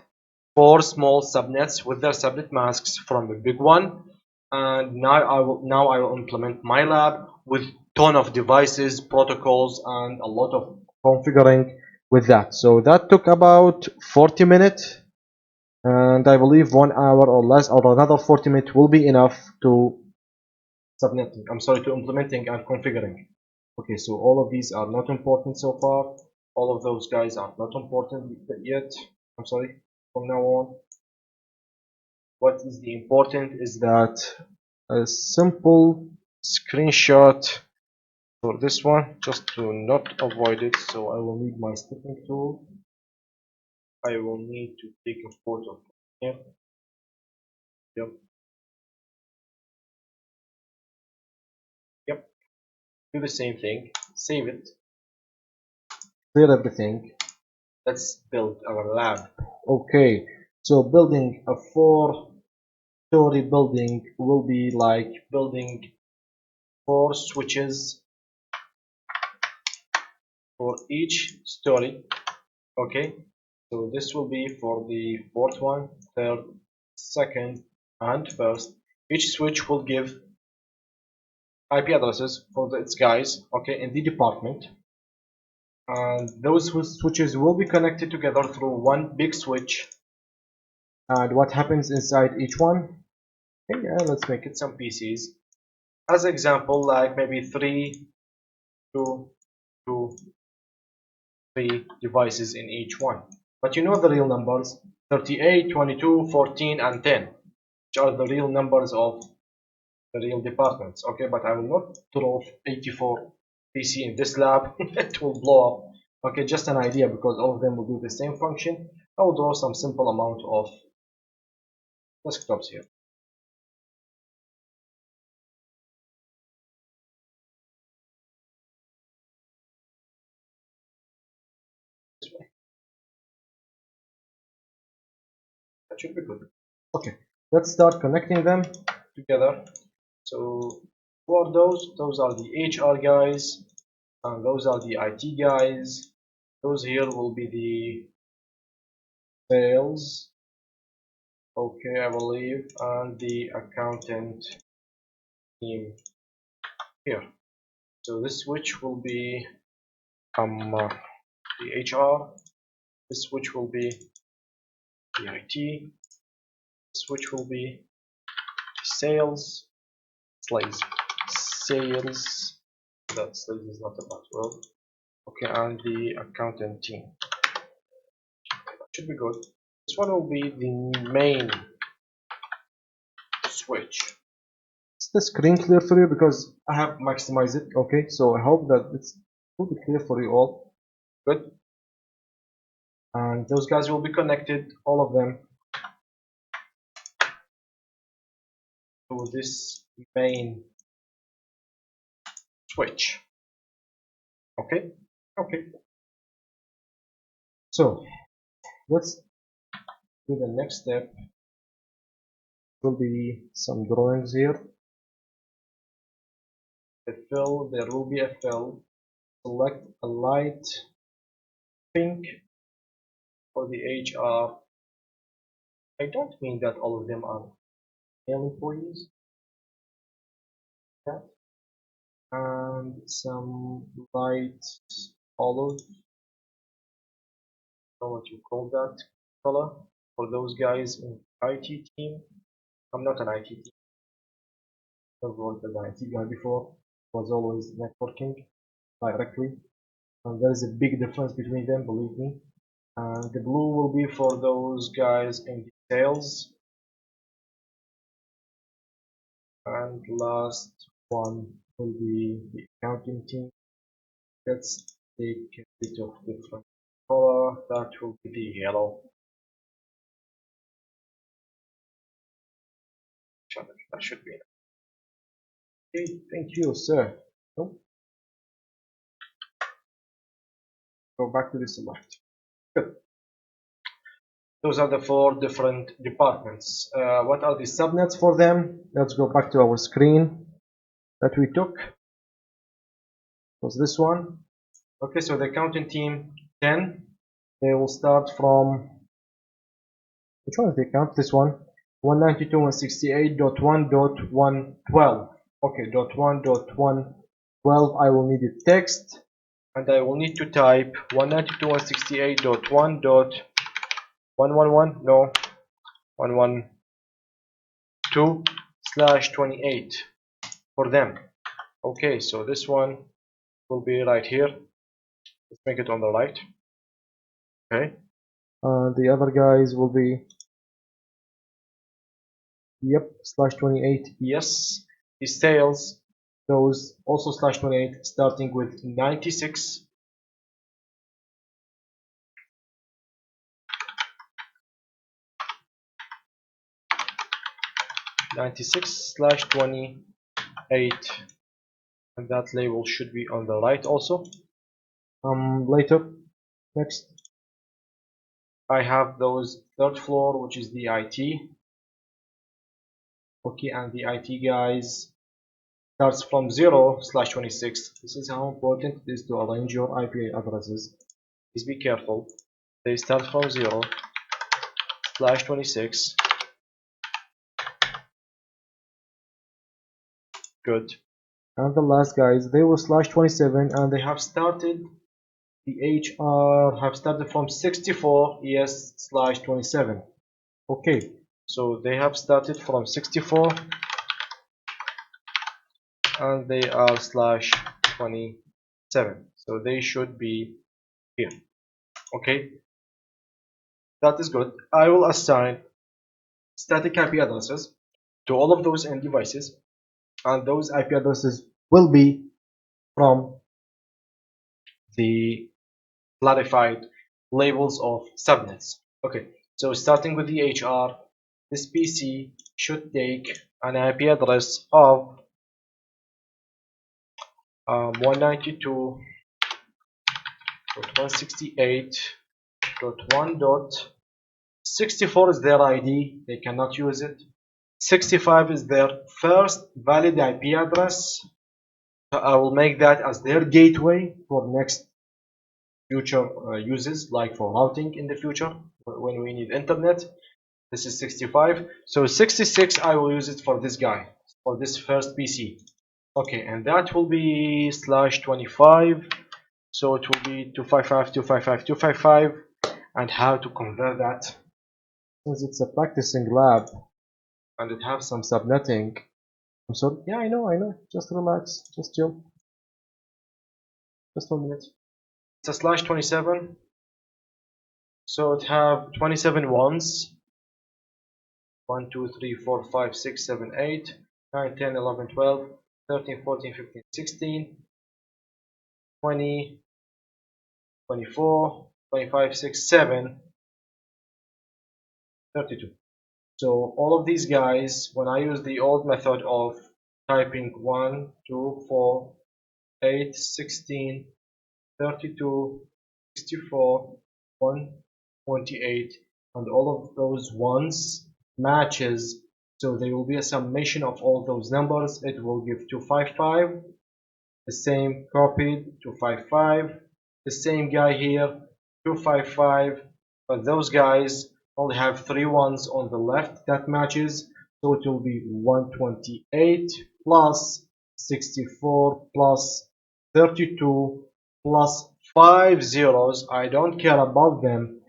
4 small subnets with their subnet masks from a big one, and now I will implement my lab with ton of devices, protocols, and a lot of configuring with that. So that took about 40 minutes, and I believe 1 hour or less, or another 40 minutes will be enough to subnetting. I'm sorry, to implementing and configuring. Okay, so all of these are not important so far. All of those guys are not important yet. I'm sorry, from now on. What is the important is that a simple screenshot for this one, just to not avoid it. So I will need my snipping tool. I will need to take a photo here. Yep. Yep. Do the same thing. Save it. Clear everything. Let's build our lab. Okay, so building a 4-story building will be like building 4 switches for each story. Okay, so this will be for the fourth one, third, second, and first. Each switch will give IP addresses for its guys, okay, in the department. And those switches will be connected together through one big switch. And what happens inside each one? Okay, yeah, let's make it some PCs. As example, like maybe 3, 2, 2, 3 devices in each one. But you know the real numbers, 38, 22, 14, and 10, which are the real numbers of the real departments. Okay, but I will not throw 84 PC in this lab. It will blow up. Okay, just an idea because all of them will do the same function. I will draw some simple amount of desktops here. This way. That should be good. Okay, let's start connecting them together. So who are those? Those are the HR guys, and those are the IT guys. Those here will be the sales, okay, I believe, and the accountant team here. So this switch will be the HR. This switch will be the IT. This switch will be the sales. slaves. Sales, that slaves is not a password. Okay, and the accountant team. That should be good. This one will be the main switch. Is the screen clear for you? Because I have maximized it. Okay, so I hope that it's will be clear for you all. Good. And those guys will be connected, all of them, to this main switch. Okay. Okay. So let's do the next step. Will be some drawings here. A fill, there will be a fill. Select a light pink for the HR. I don't mean that all of them are male employees. Yeah. And some light olive, I don't know what you call that color, for those guys in IT team. I'm not an IT team. I've worked as an IT guy before. Was always networking directly, and there is a big difference between them, believe me. And the blue will be for those guys in sales. And last one will be the accounting team. Let's take a bit of different color. That will be the yellow. That should be it. Okay, thank you, sir. Oh, go back to the select. Good. Those are the 4 different departments. What are the subnets for them? Let's go back to our screen that we took. Was this one? Okay, so the accounting team 10. They will start from, which one is the account? This one. 192.168.1.112. Okay, .1.112. I will need a text, and I will need to type 192.168.1.111, no, 112/28 for them. Okay, so this one will be right here. Let's make it on the right. Okay. The other guys will be, yep, /28. Yes. The sales, those also /28, starting with 96. 96/28, and that label should be on the right also. Later, next, I have those 3rd floor, which is the IT. Okay, and the IT guys starts from 0/26. This is how important it is to arrange your IP addresses. Please be careful. They start from 0/26. Good. And the last guys, they were /27, and they have started, the HR have started from 64, yes, /27. Okay, so they have started from 64, and they are /27, so they should be here. Okay, that is good. I will assign static IP addresses to all of those end devices, and those IP addresses will be from the clarified labels of subnets. Okay, so starting with the HR, this PC should take an IP address of 192.168.1.64 is their ID. They cannot use it. 65 is their first valid IP address. So I will make that as their gateway for next future uses, like for routing in the future when we need internet. This is 65. So 66, I will use it for this guy, for this first PC. Okay, and that will be /25. So it will be 255.255.255. And how to convert that? Since it's a practicing lab and it has some subnetting, I'm sorry. Yeah, I know. Just relax. Just chill. Just 1 minute. It's a slash 27. So it have 27 ones. 1, 2, 3, 4, 5, 6, 7, 8, 9, 10, 11, 12, 13, 14, 15, 16, 20, 24, 25, 6, 7, 32. So all of these guys, when I use the old method of typing 1, 2, 4, 8, 16, 32, 64, 128, and all of those ones matches, so there will be a summation of all those numbers. It will give 255. The same copied 255. The same guy here 255, but those guys only have 3 ones on the left that matches, so it will be 128 plus 64 plus 32 plus 5 zeros. I don't care about them,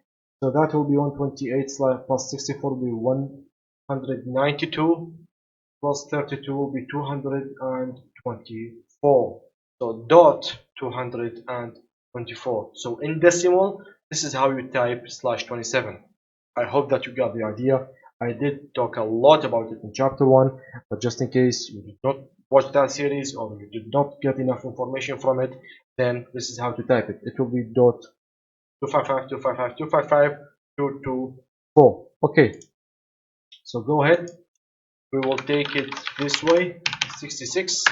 so that will be 128 plus 64 will be 192 plus 32 will be 224. So dot 224. So in decimal, this is how you type slash 27. I hope that you got the idea. I did talk a lot about it in chapter 1, but just in case you did not watch that series or you did not get enough information from it, then this is how to type it. It will be dot 255, 255, 255, 224. Okay, so go ahead. We will take it this way. 66,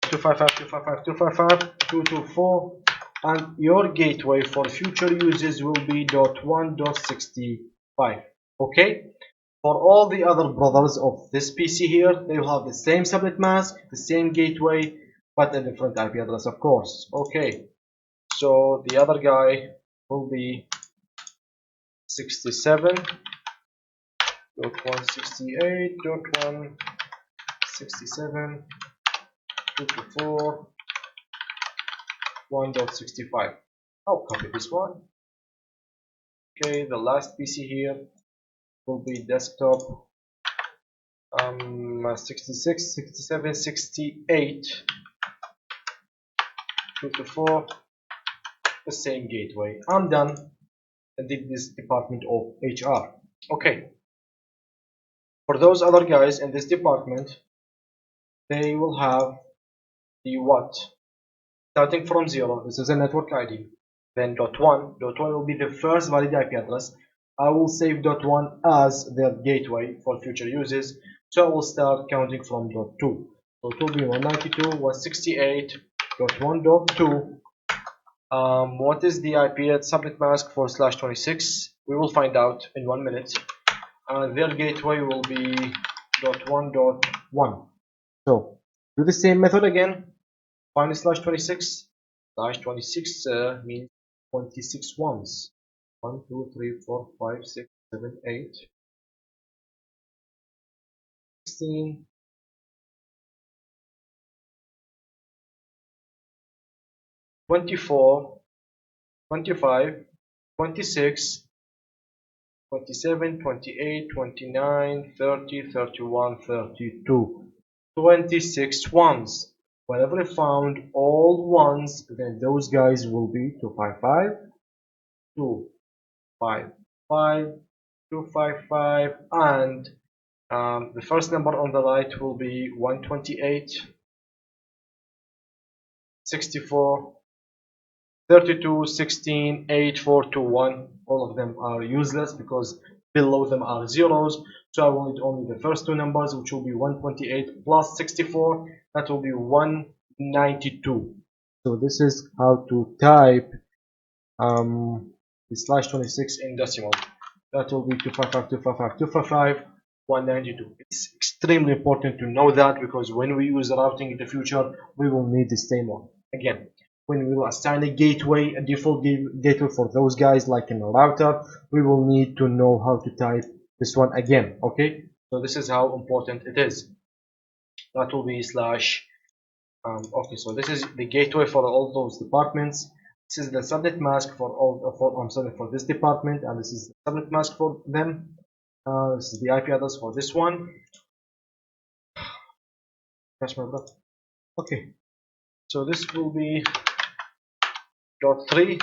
255, 255, 255, 224, and your gateway for future uses will be .1.65. Okay, for all the other brothers of this PC here, they will have the same subnet mask, the same gateway, but a different IP address, of course. Okay, so the other guy will be 67.168.167, 224, 1.65. I'll copy this one. Okay, the last PC here will be desktop 66, 67, 68, 224, the same gateway. I'm done. I did this department of HR. Okay, for those other guys in this department, they will have the what? Starting from 0, this is a network ID. Then .1 will be the first valid IP address. I will save .1 as their gateway for future uses, so I will start counting from .2. So it will be 192.168.1.2. What is the IP at subnet mask for slash 26? We will find out in 1 minute. Their gateway will be .1.1. So do the same method again. Find slash 26. Slash 26 means 26 ones. 1, 2, 3, 4, 5, 6, 7, 8, 16, 24, 25, 26, 27, 28, 29, 30, 31, 32. 26 ones. Whenever I found all ones, then those guys will be 255, 255, 255, and the first number on the right will be 128, 64, 32, 16, 8, 4, 2, 1. All of them are useless because below them are zeros. So I will need only the first 2 numbers, which will be 128 plus 64. That will be 192. So this is how to type the slash 26 in decimal. That will be 255, 255, 255, 192. It's extremely important to know that because when we use routing in the future, we will need the same one. Again, when we will assign a gateway, a default gateway for those guys like in a router, we will need to know how to type this one again. Okay, so this is how important it is. That will be slash. Okay, so this is the gateway for all those departments. This is the subnet mask for all. I'm sorry, for this department, and this is the subnet mask for them. This is the IP address for this one. Catch my breath. Okay, so this will be dot 3,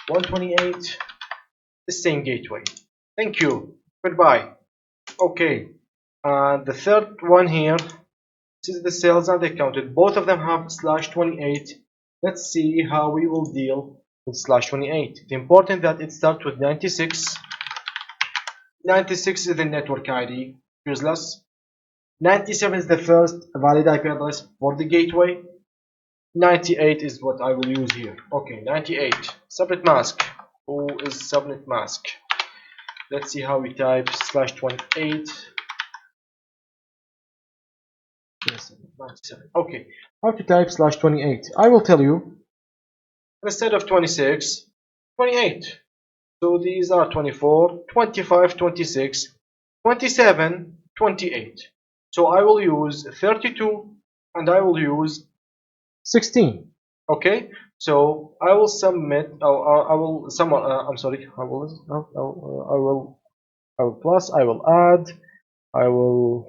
128, the same gateway. Thank you. Goodbye. Okay, the third one here, this is the cells and they counted. Both of them have /28. Let's see how we will deal with /28. It's important that it starts with 96. 96 is the network ID, useless. 97 is the first valid IP address for the gateway. 98 is what I will use here. Okay, 98. Subnet mask. Who is subnet mask? Let's see how we type /28. Yes, 97. Okay, how to type /28? I will tell you. Instead of 26, 28. So these are 24, 25, 26, 27, 28. So I will use 32 and I will use 16. Okay, so I will submit. I will sum. I'm sorry. I will plus. I will add. I will.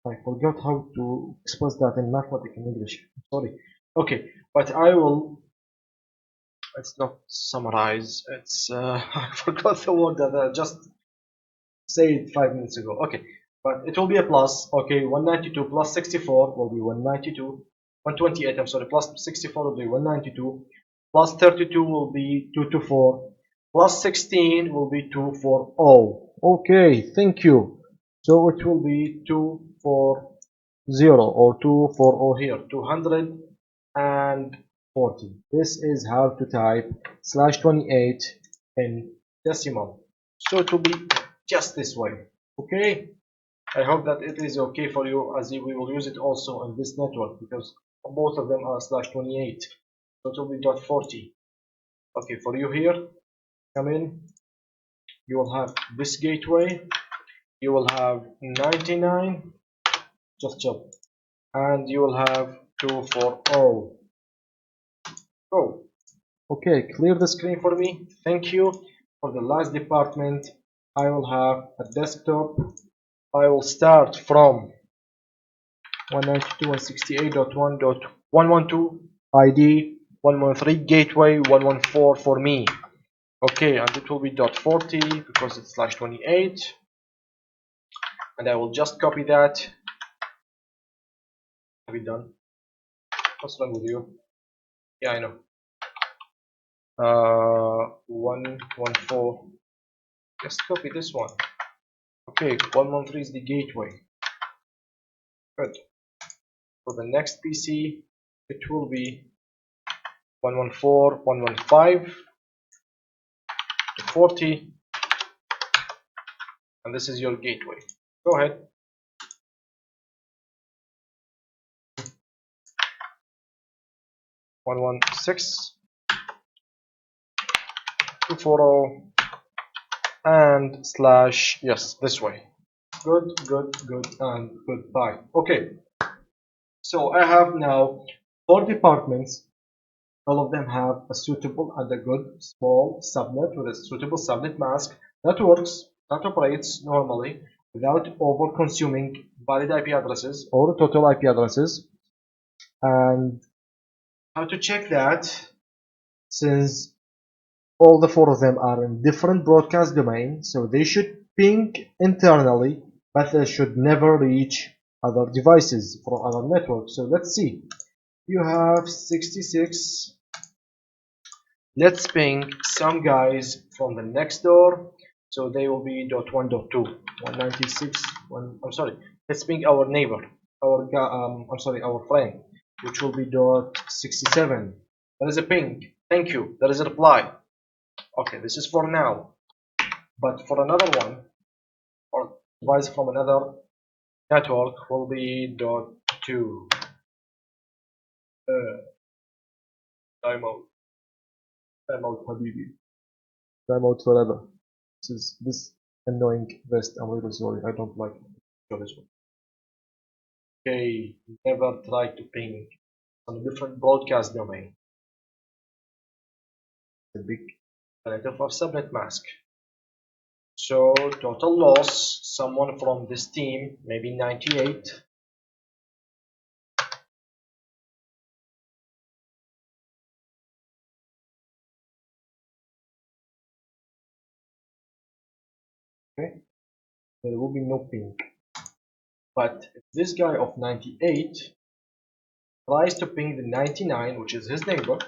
I forgot how to express that in mathematics in English. Sorry. Okay, but I will. It's not summarize. It's I forgot the word that I just said 5 minutes ago. Okay, but it will be a plus. Okay, 192 plus 64 will be 192. 128. I'm sorry. Plus 64 will be 192. Plus 32 will be 224. Plus 16 will be 240. Okay, thank you. So it will be 240 or 240 here. 240. This is how to type /28 in decimal. So it will be just this way. Okay, I hope that it is okay for you, as we will use it also on this network because both of them are /28. So it will be .40. Okay, for you here, come in. You will have this gateway. You will have 99. Just jump, and you will have 240. Oh, okay. Clear the screen for me. Thank you. For the last department, I will have a desktop. I will start from 192.168.1.112 ID 113 gateway 114 for me. Okay, and it will be .40 because it's /28, and I will just copy that. Have you done? What's wrong with you? Yeah, I know. 114. Just copy this one. Okay, 113 is the gateway. Good. For the next PC, it will be 114, 115 to 40, and this is your gateway. Go ahead. 116, 240, and slash, yes, this way. Good, and goodbye. Okay, so I have now 4 departments. All of them have a suitable and a good small subnet with a suitable subnet mask that works, that operates normally without over consuming valid IP addresses or total IP addresses. And how to check that, since all the 4 of them are in different broadcast domains, so they should ping internally, but they should never reach other devices from other networks. So let's see. You have 66. Let's ping some guys from the next door. So they will be .1, .2, 196. I'm sorry. Let's ping our neighbor, our friend, which will be .67. There is a ping. Thank you. There is a reply. Okay, this is for now. But for another one, or device from another network, will be .2. Timeout. Timeout, Habibi. Timeout forever. This annoying vest. I'm really sorry. I don't like it. Okay, never try to ping on a different broadcast domain. The big alternative for subnet mask. So total loss, someone from this team, maybe 98. Okay, there will be no ping. But if this guy of 98 tries to ping the 99, which is his neighbor,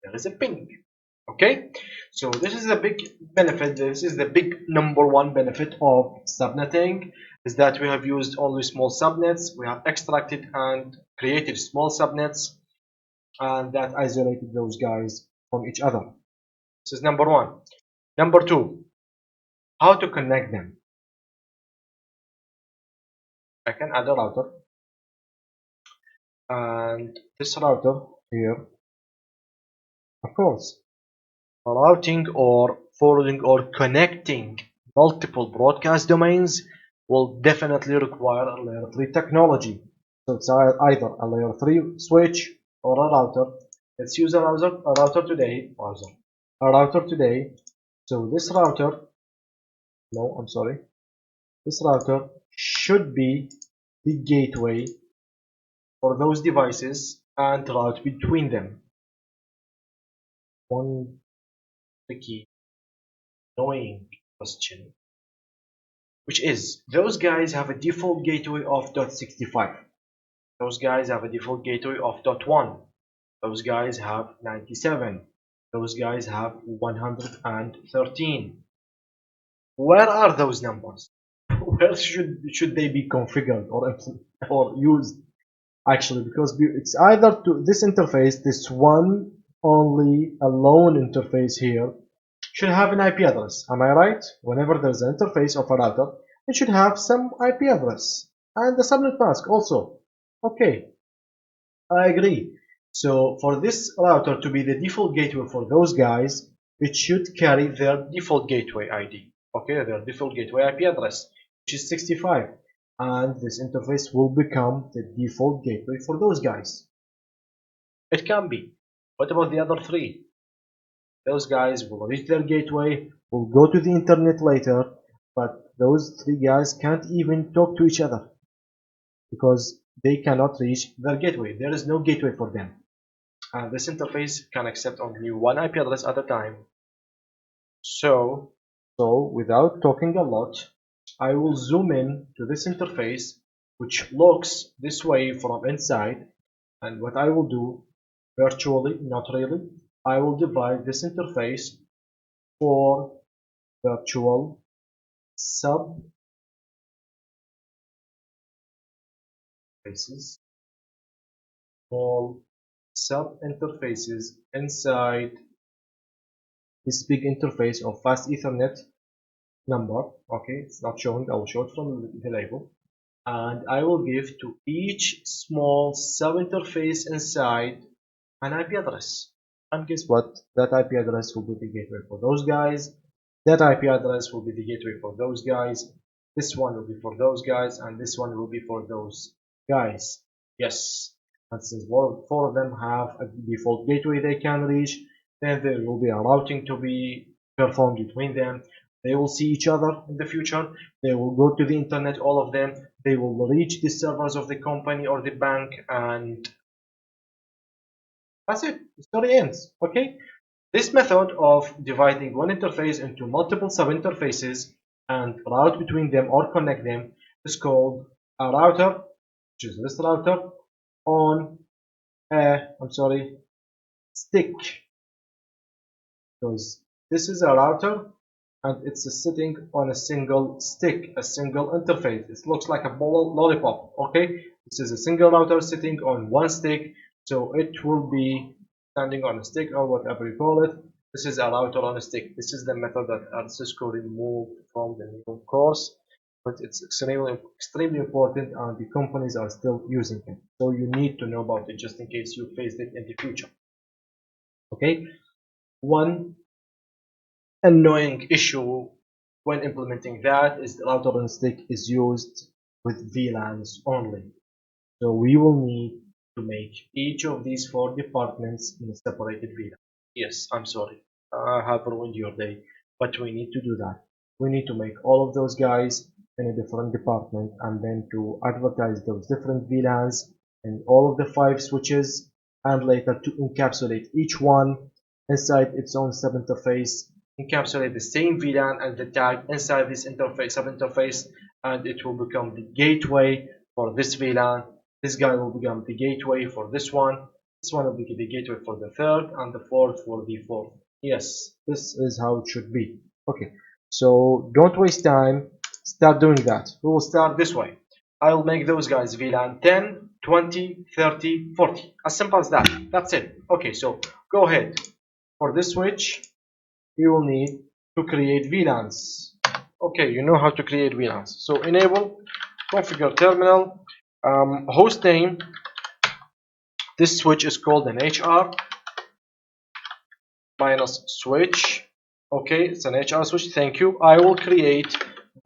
there is a ping. Okay, so this is a big benefit. This is the big #1 benefit of subnetting, is that we have used only small subnets. We have extracted and created small subnets, and that isolated those guys from each other. This is #1. #2, how to connect them. I can add a router, and this router here, of course, routing or forwarding or connecting multiple broadcast domains will definitely require a layer 3 technology. So it's either a layer 3 switch or a router. Let's use a router today. A router today. So this router, no, I'm sorry. This router should be the gateway for those devices and route between them. One tricky, annoying question, which is those guys have a default gateway of .65. Those guys have a default gateway of .1. Those guys have 97. Those guys have 113. Where are those numbers? Where should they be configured or used? Actually, because it's either to this interface, this one only alone interface here should have an IP address. Am I right? Whenever there's an interface of a router, it should have some IP address and the subnet mask also. Okay, I agree. So for this router to be the default gateway for those guys, it should carry their default gateway ID. Okay, their default gateway IP address, which is 65. And this interface will become the default gateway for those guys. It can be. What about the other three? Those guys will reach their gateway, will go to the internet later, but those three guys can't even talk to each other because they cannot reach their gateway. There is no gateway for them. And this interface can accept only one IP address at a time. So without talking a lot, I will zoom in to this interface, which looks this way from inside. And what I will do, virtually, not really, I will divide this interface for virtual sub interfaces, small sub interfaces inside this big interface of fast Ethernet number. Okay, it's not showing. I will show it from the label, and I will give to each small sub interface inside an IP address. And guess what? That IP address will be the gateway for those guys. That IP address will be the gateway for those guys. This one will be for those guys, and this one will be for those guys. Yes. And since four of them have a default gateway they can reach, then there will be a routing to be performed between them. They will see each other in the future. They will go to the internet, all of them. They will reach the servers of the company or the bank, and that's it. The story ends. Okay. This method of dividing one interface into multiple sub-interfaces and route between them or connect them is called a router, which is this router, on a, stick. Because this is a router and it's sitting on a single stick, a single interface. It looks like a ball lollipop. Okay, this is a single router sitting on one stick, so it will be standing on a stick or whatever you call it. This is a router on a stick. This is the method that Cisco removed from the new course, but it's extremely important, and the companies are still using it. So you need to know about it just in case you face it in the future. Okay, one annoying issue when implementing that is the router on stick is used with VLANs only. So we will need to make each of these 4 departments in a separated VLAN. Yes, I'm sorry, I have ruined your day, but we need to do that. We need to make all of those guys in a different department and then to advertise those different VLANs and all of the 5 switches, and later to encapsulate each one inside its own subinterface, encapsulate the same VLAN and the tag inside this subinterface, and it will become the gateway for this VLAN. This guy will become the gateway for this one. This one will be the gateway for the third, and the fourth for the fourth. Yes, this is how it should be. Okay, so don't waste time. Start doing that. We will start this way. I'll make those guys VLAN 10, 20, 30, 40. As simple as that. That's it. Okay, so go ahead. For this switch, you will need to create VLANs. Okay, you know how to create VLANs. So enable, configure terminal, host name. This switch is called an HR minus switch. Okay, it's an HR switch. Thank you. I will create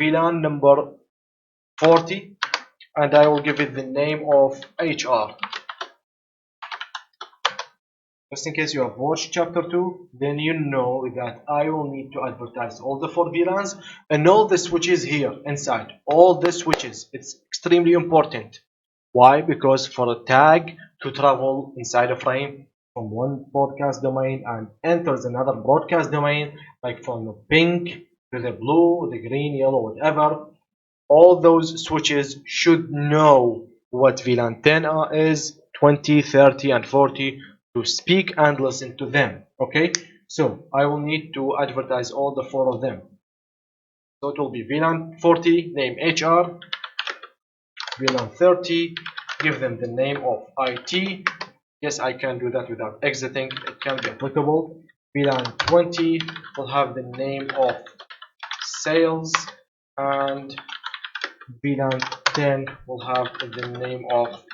VLAN number 40 and I will give it the name of HR. Just in case you have watched chapter 2, then you know that I will need to advertise all the 4 VLANs and all the switches here inside. All the switches. It's extremely important. Why? Because for a tag to travel inside a frame from one broadcast domain and enters another broadcast domain, like from the pink to the blue, the green, yellow, whatever, all those switches should know what VLAN 10 is, 20, 30, and 40 to speak and listen to them. Okay, so I will need to advertise all the 4 of them. So it will be VLAN 40, name HR, VLAN 30, give them the name of IT. Yes, I can do that without exiting. It can be applicable. VLAN 20 will have the name of sales, and VLAN 10 will have the name of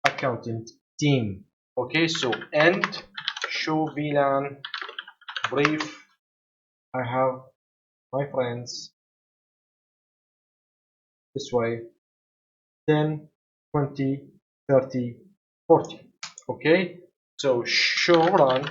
accountant team. Okay, so end show VLAN brief. I have my friends this way 10, 20, 30, 40. Okay, so show run.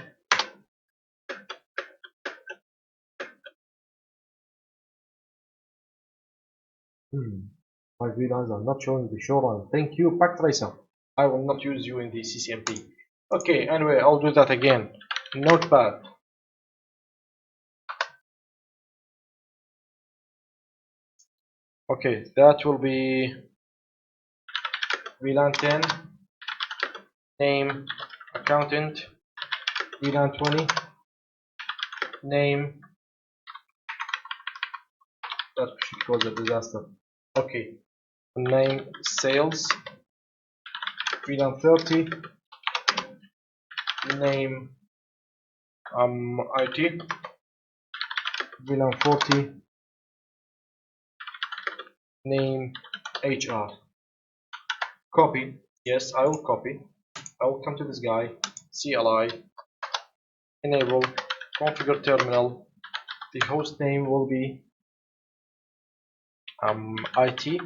My VLANs are not showing the show run. Thank you, Backtracer. I will not use you in the CCNP. Okay, anyway, I'll do that again. Notepad. Okay, that will be VLAN 10, name accountant, VLAN 20, name, that should cause a disaster. Okay, name sales, VLAN 30, name IT, VLAN 40, name HR. Copy. Yes, I will copy. I will come to this guy, CLI, enable, configure terminal. The host name will be IT,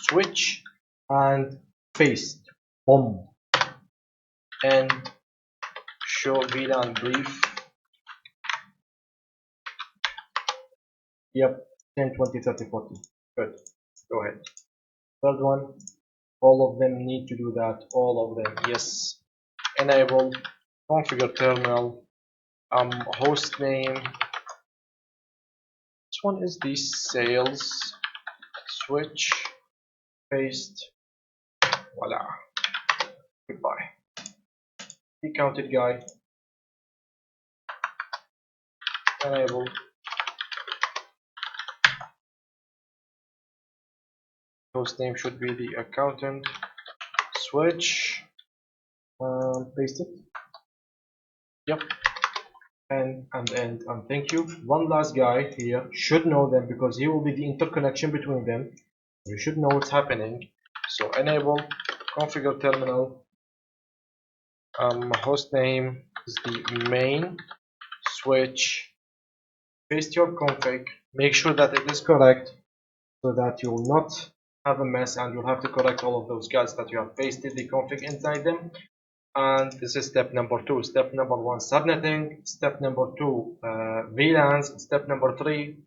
switch, and paste. Boom. And show VLAN brief. Yep, 10, 20, 30, 40. Good. Go ahead. Third one. All of them need to do that. All of them. Yes. Enable, configure terminal, host name. This one is the sales, switch, paste, voila, goodbye. The counted guy, enable, host name should be the accountant, switch, paste it, yep, and thank you. One last guy here should know them because he will be the interconnection between them. You should know what's happening. So enable, configure terminal, host name is the main, switch, paste your config, make sure that it is correct so that you will not have a mess, and you'll have to correct all of those guys that you have pasted the config inside them. And this is step number 2. Step number 1, subnetting. Step number 2, VLANs. Step number 3,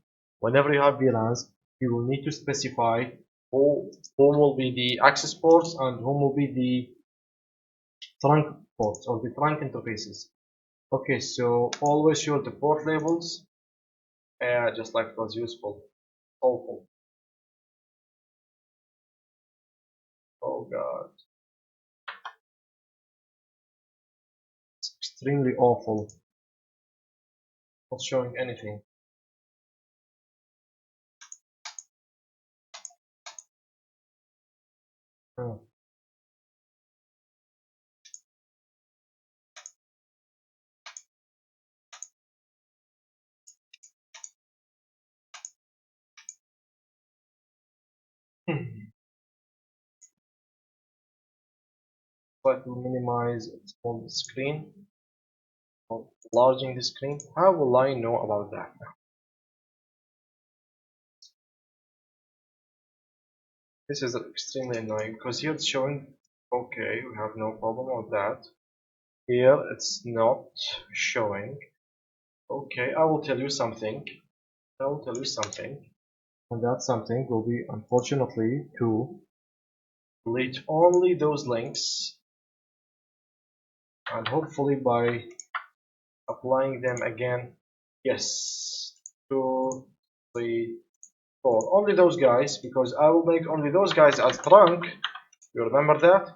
whenever you have VLANs, you will need to specify who will be the access ports and whom will be the trunk ports or the trunk interfaces. Okay, so always show the port labels, just like it was useful. Awful. Oh god, it's extremely awful. Not showing anything. Hmm. Try to minimize small screen or enlarging the screen. How will I know about that now? This is extremely annoying because here it's showing okay, we have no problem with that. Here it's not showing. Okay, I will tell you something. I will tell you something. And that something will be, unfortunately, to delete only those links, and hopefully by applying them again, yes, 2, 3, 4, only those guys, because I will make only those guys as trunk, you remember that,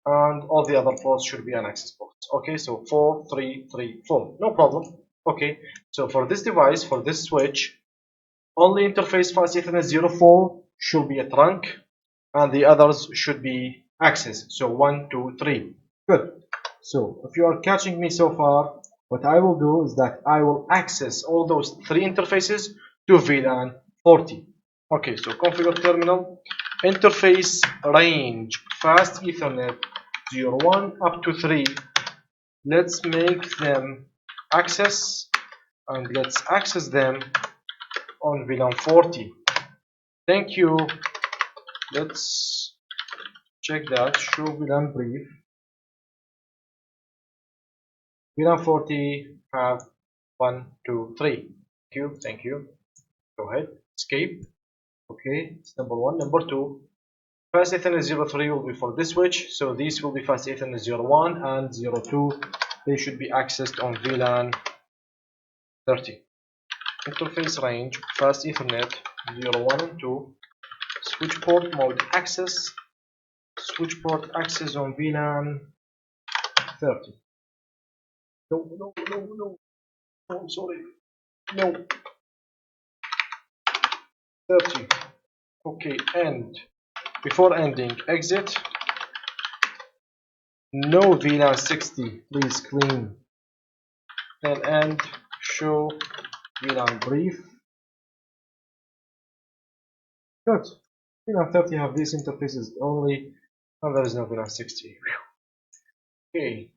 and all the other ports should be an access ports. Okay, so 4, 3, 3, 4, no problem. Okay, so for this device, for this switch, only interface fast Ethernet 04 should be a trunk, and the others should be access. So 1, 2, 3. Good. So if you are catching me so far, what I will do is that I will access all those 3 interfaces to VLAN 40. Okay, so configure terminal, interface range fast Ethernet 01 up to 3. Let's make them access, and let's access them on VLAN 40. Thank you. Let's check that. Show VLAN brief. VLAN 40 have 1, 2, 3. Thank you. Thank you. Go ahead. Escape. Okay. It's number 1. Number 2. Fast Ethernet 03 will be for this switch. So these will be Fast Ethernet 01 and 02. They should be accessed on VLAN 30. Interface range Fast Ethernet 01 and 2. Switch port mode access. Switch port access on VLAN 30. No, no, no, no. Oh, I'm sorry. No. 30. Okay, end. Before ending, exit. No VLAN 60. Please clean. Then end. Show VLAN brief. Good. VLAN 30 have these interfaces only, and there is no VLAN 60. Okay.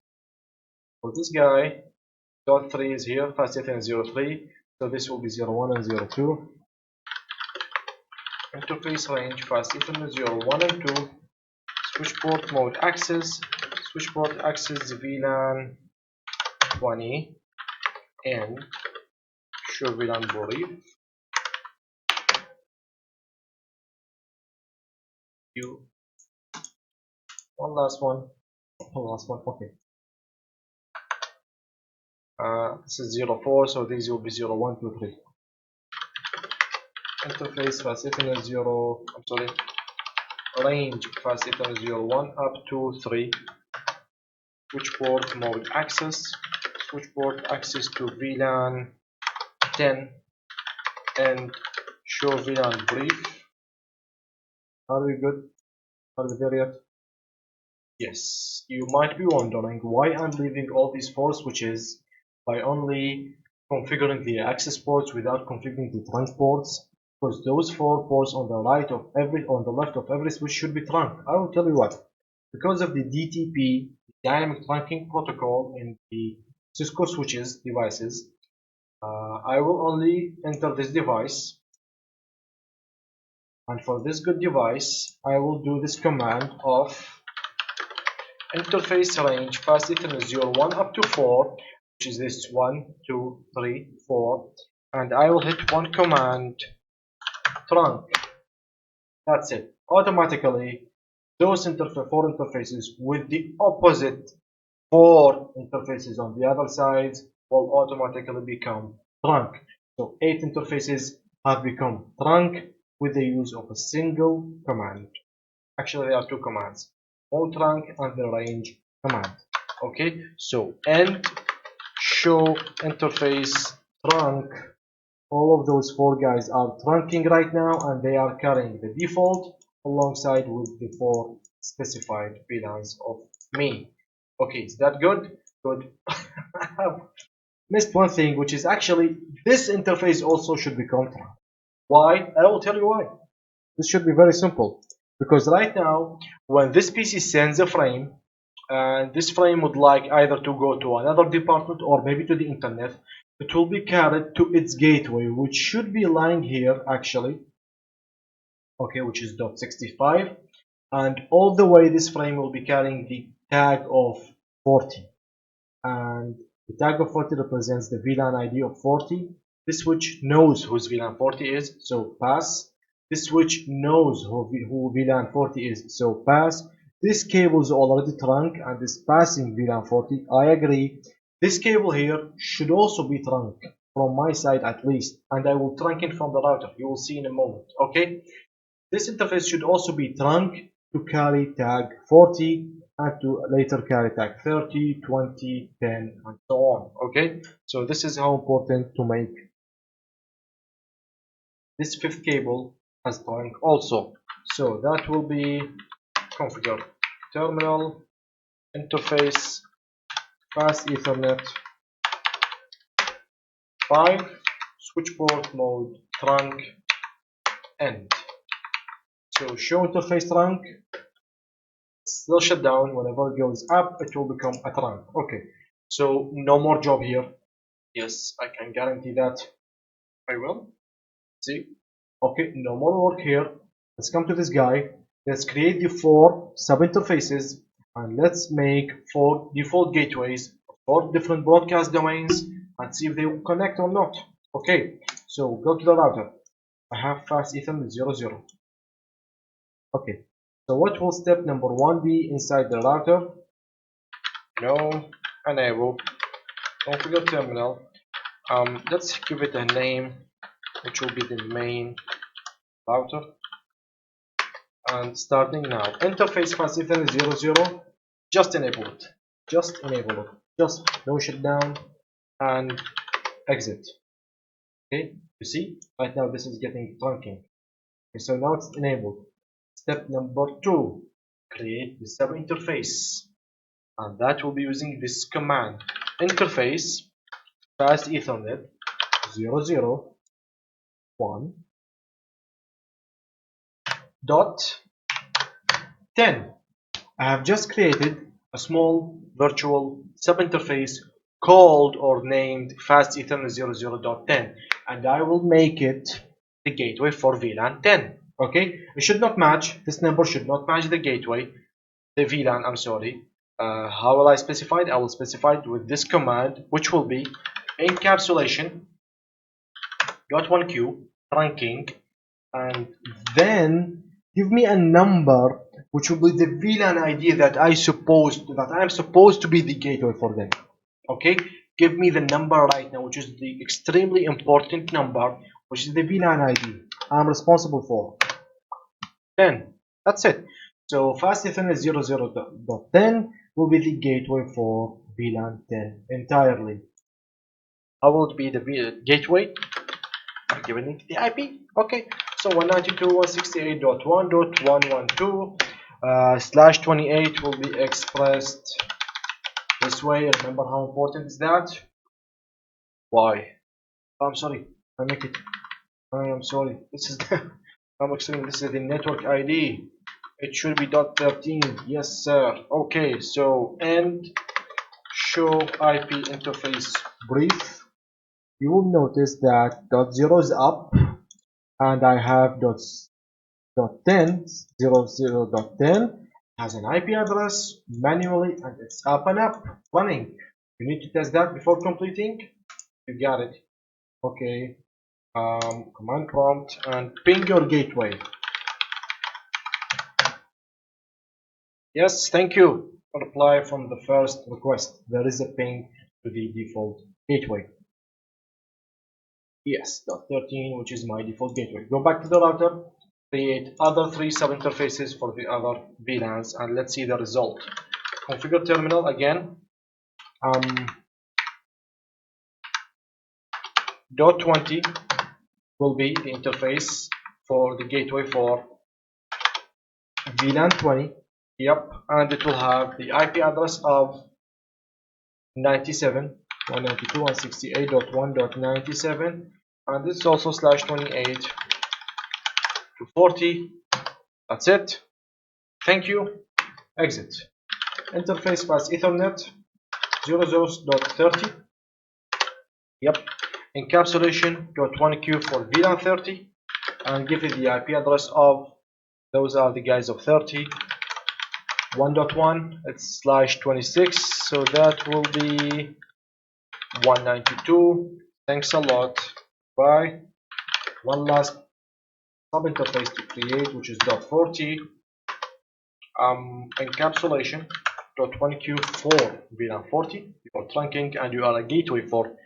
For this guy, dot 3 is here, fast Ethernet 03. So this will be 01 and 02. Interface range fast Ethernet 01 and 2. Switch port mode access. Switch port access VLAN 20 and show VLAN brief. One last one. Okay. This is 04, so these will be 01, 2, 3. Interface fast Ethernet 0. I'm sorry. Range fast Ethernet 01 up to 3. Switch port mode access. Switch port access to VLAN 10 and show VLAN brief. Are we good? Are we there yet? Yes. You might be wondering why I'm leaving all these 4 switches by only configuring the access ports without configuring the trunk ports, because those 4 ports on the left of every switch should be trunk. I will tell you what. Because of the DTP, dynamic trunking protocol in the Cisco switches devices, I will only enter this device And for this good device, I will do this command of interface range fast Ethernet 0, 1 up to 4, which is this 1, 2, 3, 4, and I will hit one command trunk. That's it. Automatically, those four interfaces with the opposite four interfaces on the other side will automatically become trunk. So 8 interfaces have become trunk with the use of a single command. Actually, there are two commands, mode trunk and the range command. Okay, so end show interface trunk. All of those four guys are trunking right now, and they are carrying the default alongside with the four specified VLANs of me. Okay, is that good? Good. I have missed one thing, which is actually this interface also should become trunk. Why? I will tell you why. This should be very simple, because right now when this PC sends a frame, and this frame would like either to go to another department or maybe to the internet, it will be carried to its gateway, which should be lying here actually, okay, which is .65, and all the way this frame will be carrying the tag of 40, and the tag of 40 represents the VLAN ID of 40. This switch knows whose VLAN 40 is, so pass. This switch knows who VLAN 40 is, so pass. This cable is already trunk and is passing VLAN 40. I agree. This cable here should also be trunk from my side at least, and I will trunk it from the router. You will see in a moment. Okay. This interface should also be trunk to carry tag 40 and to later carry tag 30, 20, 10, and so on. Okay. So this is how important to make this fifth cable as trunk also. So that will be configure terminal interface fast Ethernet 5 switch port mode trunk end. So show interface trunk, still shut down. Whenever it goes up, it will become a trunk. Okay, so no more job here. Yes, I can guarantee that I will. See? Okay, no more work here. Let's come to this guy. Let's create the 4 sub-interfaces, and let's make 4 default gateways for different broadcast domains and see if they will connect or not. Okay, so go to the router. I have fast Ethernet 00. Okay, so what will step number 1 be inside the router? No, enable, configure terminal. Let's give it a name, which will be the main router. And starting now, interface fast Ethernet 00, just enable it. Just enable it. Just no shutdown and exit. Okay, you see, right now this is getting trunking. Okay, so now it's enabled. Step number 2, create the sub interface, and that will be using this command interface fast Ethernet 001 dot 10. I have just created a small virtual subinterface called or named fast Ethernet 00.10, and I will make it the gateway for VLAN 10. Okay, it should not match, this number should not match the gateway, the VLAN, I'm sorry. How will I specify it? I will specify it with this command, which will be encapsulation .1q trunking, and then give me a number which will be the VLAN ID that I am supposed to be the gateway for them. Okay, give me the number right now, which is the extremely important number, which is the VLAN ID I'm responsible for. 10. That's it. So fast Ethernet 00.10 will be the gateway for VLAN 10 entirely. How will it be the gateway? I'm giving it the IP. Okay, so 192.168.1.112/28 will be expressed this way. Remember how important is that? Why? I'm sorry. I make it. I am sorry. This is the. I'm explaining. This is the network ID. It should be .13. Yes, sir. Okay. So end show IP interface brief. You will notice that .0 is up, and I have 0.10 has an IP address manually and it's up and up running. You need to test that before completing. You got it. Okay. Command prompt and ping your gateway. Yes, thank you. Reply from the first request. There is a ping to the default gateway. Yes, .13, which is my default gateway. Go back to the router, create other 3 sub-interfaces for the other VLANs, and let's see the result. Configure terminal again. .20 will be the interface for the gateway for VLAN 20. Yep, and it will have the IP address of 97.192.168.1.97, and it's also /28 to 40. That's it. Thank you. Exit. Interface pass Ethernet 00.30. Yep. Encapsulation .1Q for VLAN 30, and give it the IP address of, those are the guys of 30. 1.1, it's /26, so that will be 192. Thanks a lot. Bye. One last sub-interface to create, which is .40. Encapsulation .1Q for VLAN 40. You are trunking and you are a gateway for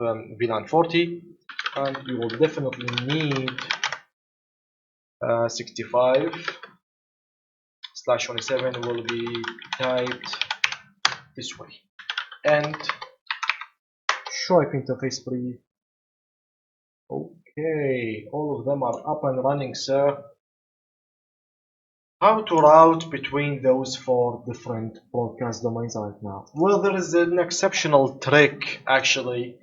VLAN 40, and you will definitely need 65/27 will be typed this way, and show IP interface brief. Okay, all of them are up and running, sir. How to route between those 4 different broadcast domains right now? Well, there is an exceptional trick actually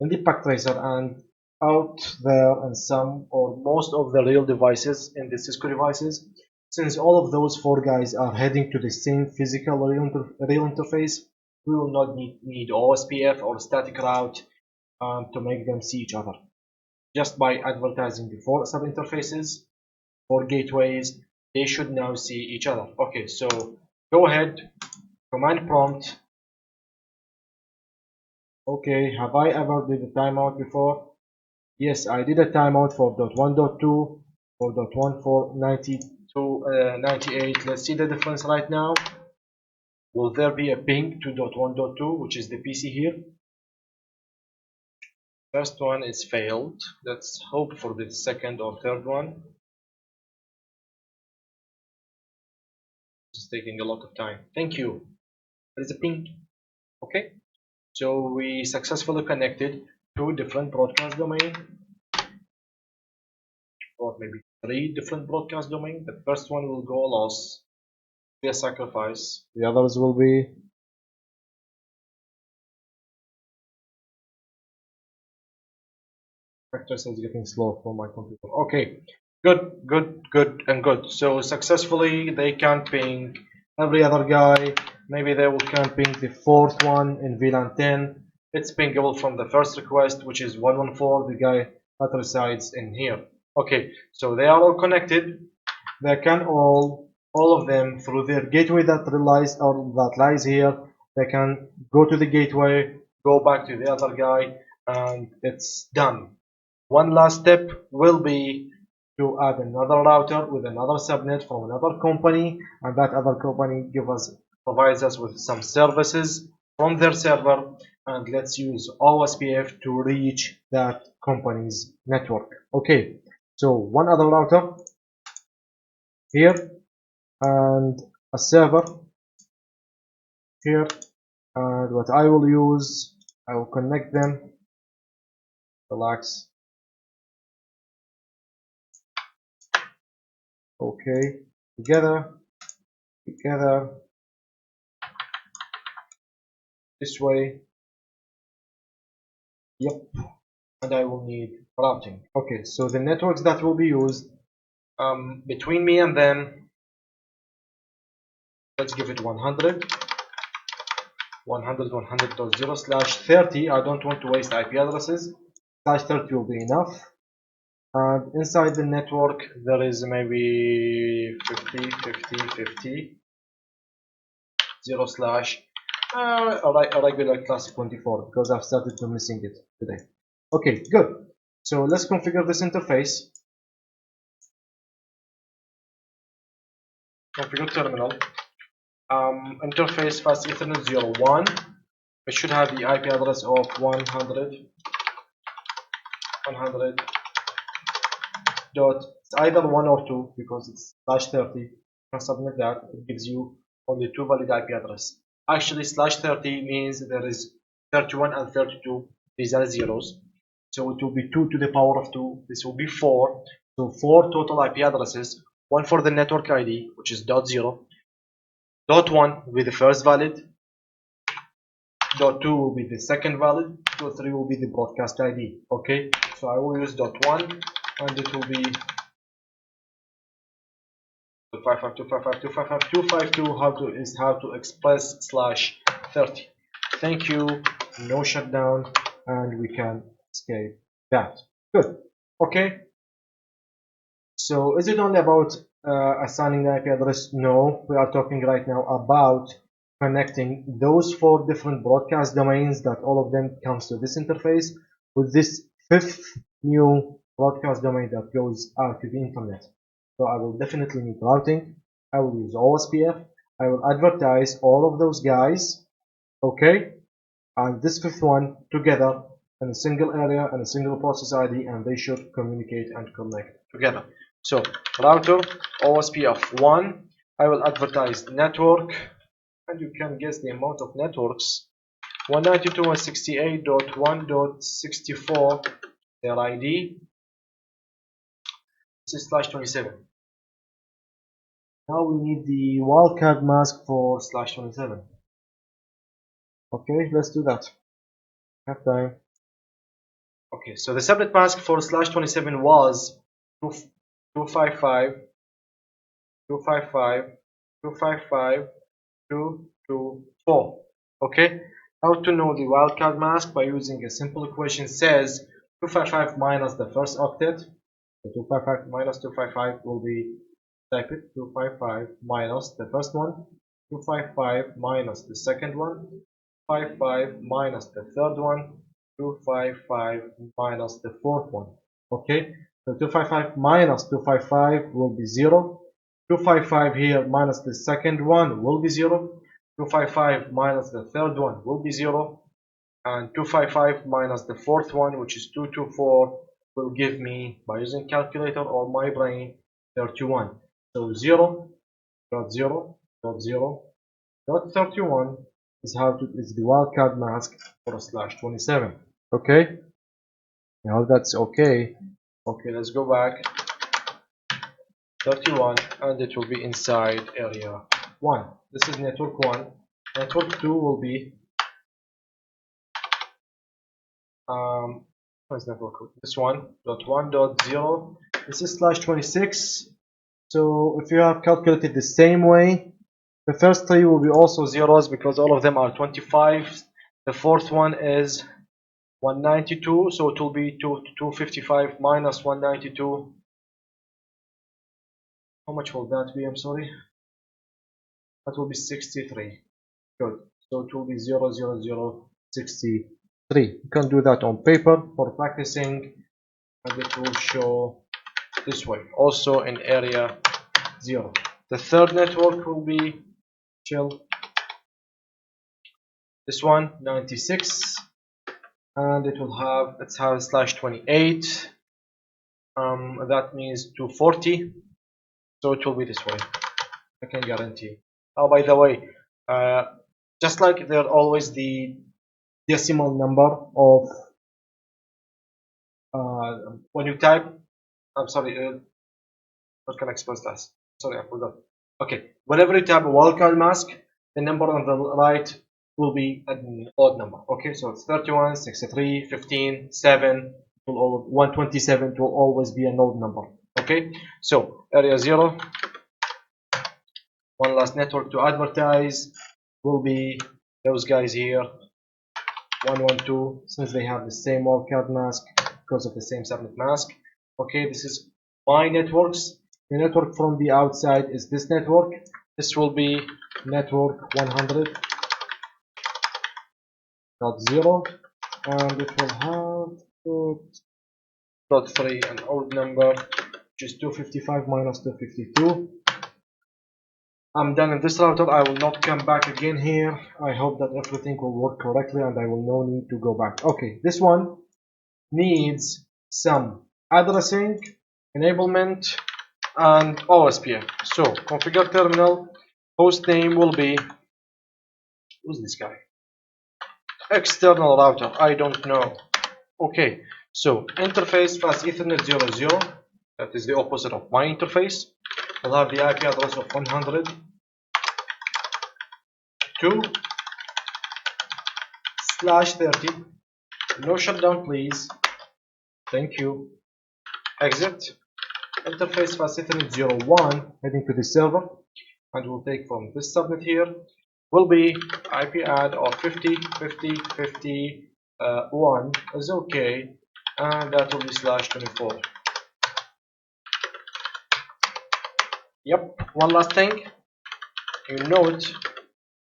in the pack tracer and out there in some or most of the real devices, in the Cisco devices. Since all of those 4 guys are heading to the same physical real interface, we will not need OSPF or static route to make them see each other. Just by advertising the 4 sub-interfaces, 4 gateways, they should now see each other. Okay, so go ahead, command prompt. Okay, have I ever did a timeout before? Yes, I did a timeout for .1.2, for .1 for 98. Let's see the difference right now. Will there be a ping to .1.2, which is the PC here? First one is failed. Let's hope for the second or third one. It's taking a lot of time. Thank you. There is a ping. Okay. So we successfully connected 2 different broadcast domains, or maybe 3 different broadcast domains. The first one will go lost, be a sacrifice. The others will be Vector is getting slow for my computer. Okay, good. So successfully they can ping every other guy. Maybe they will can ping the 4th one in VLAN 10. It's pingable from the first request, which is 114, the guy that resides in here. Okay, so they are all connected. They can all of them through their gateway that lies here. They can go to the gateway, go back to the other guy, and it's done. One last step will be to add another router with another subnet from another company, and that other company provides us with some services from their server, and let's use OSPF to reach that company's network. Okay, so one other router here and a server here, and what I will use, I will connect them. Relax. Okay, together, this way. Yep, and I will need routing. Okay, so the networks that will be used between me and them, let's give it 100. 100.100.0/30. I don't want to waste IP addresses. /30 will be enough. And inside the network there is maybe 50 50 50 0 slash a regular classic 24 because I've started to missing it today. Okay, good. So let's configure this interface. Configure terminal. Interface fast Ethernet 01. It should have the IP address of 100 dot, it's either 1 or 2 because it's /30. You can submit that. It gives you only 2 valid IP address. Actually, /30 means there is 31 and 32. These are zeros. So it will be 2 to the power of 2. This will be 4. So 4 total IP addresses. One for the network ID, which is .0. .1 will be the first valid. .2 will be the second valid. .3 will be the broadcast ID. Okay, so I will use .1 and it will be 255.255.255.252. How to express /30. Thank you. No shutdown, and we can escape that. Good. Okay. So is it only about assigning the IP address? No, we are talking right now about connecting those 4 different broadcast domains that all of them comes to this interface with this 5th new broadcast domain that goes out to the internet. So I will definitely need routing. I will use OSPF. I will advertise all of those guys, okay, and this 5th one together in a single area and a single process ID, and they should communicate and connect together. So router OSPF 1, I will advertise network, and you can guess the amount of networks. 192.168.1.64, their ID. This is /27. Now we need the wildcard mask for /27. Okay, let's do that. Have time. Okay, so the subnet mask for /27 was 255 255 255 224. Okay, how to know the wildcard mask? By using a simple equation. Says 255 minus the first octet. So 255 minus 255 will be, type it, 255 minus the first one, 255 minus the second one, 255 minus the third one, 255 minus the fourth one. Okay, so 255 minus 255 will be 0. 255 here minus the second one will be 0. 255 minus the third one will be 0. And 255 minus the fourth one, which is 224, will give me, by using calculator or my brain, 31. So 0 dot 0 dot 0 dot 31 is the wildcard mask for /27. Okay, now that's okay. Okay, let's go back. 31, and it will be inside area 1. This is network 1. Network 2 will be what's network? This one .1.0. This is /26. So if you have calculated the same way, the first 3 will be also zeros because all of them are 25. The fourth one is 192, so it will be 255 minus 192. How much will that be? I'm sorry. That will be 63. Good. So it will be 00063. You can do that on paper for practicing, and it will show this way. Also in area 0. The third network will be chill. This one 96, and it has /28. That means 240. So it will be this way. I can guarantee. Oh, by the way, just like there always the decimal number of when you type. I'm sorry. How can I express that? Sorry, I forgot. Okay, whenever you type a wildcard mask, the number on the right will be an odd number. Okay, so it's 31, 63, 15, 7, 127. It will always be an odd number. Okay, so area 0. One last network to advertise will be those guys here. 112, since they have the same wildcard mask because of the same subnet mask. Okay, this is my networks. The network from the outside is this network. This will be network 100.0, and it will have .3, an odd number, which is 255 minus 252. I'm done in this router. I will not come back again here. I hope that everything will work correctly and I will no need to go back. Okay, this one needs some addressing, enablement, and OSPF. So configure terminal. Host name will be, who's this guy? External router. I don't know. Okay, so interface fast Ethernet 00. That is the opposite of my interface. We'll have the IP address of 102/30. No shutdown, please. Thank you. Exit. Interface fast Ethernet 01 heading to the server, and we'll take from this subnet here will be IP add of 50/50/50 is okay, and that will be /24. Yep. One last thing. You note,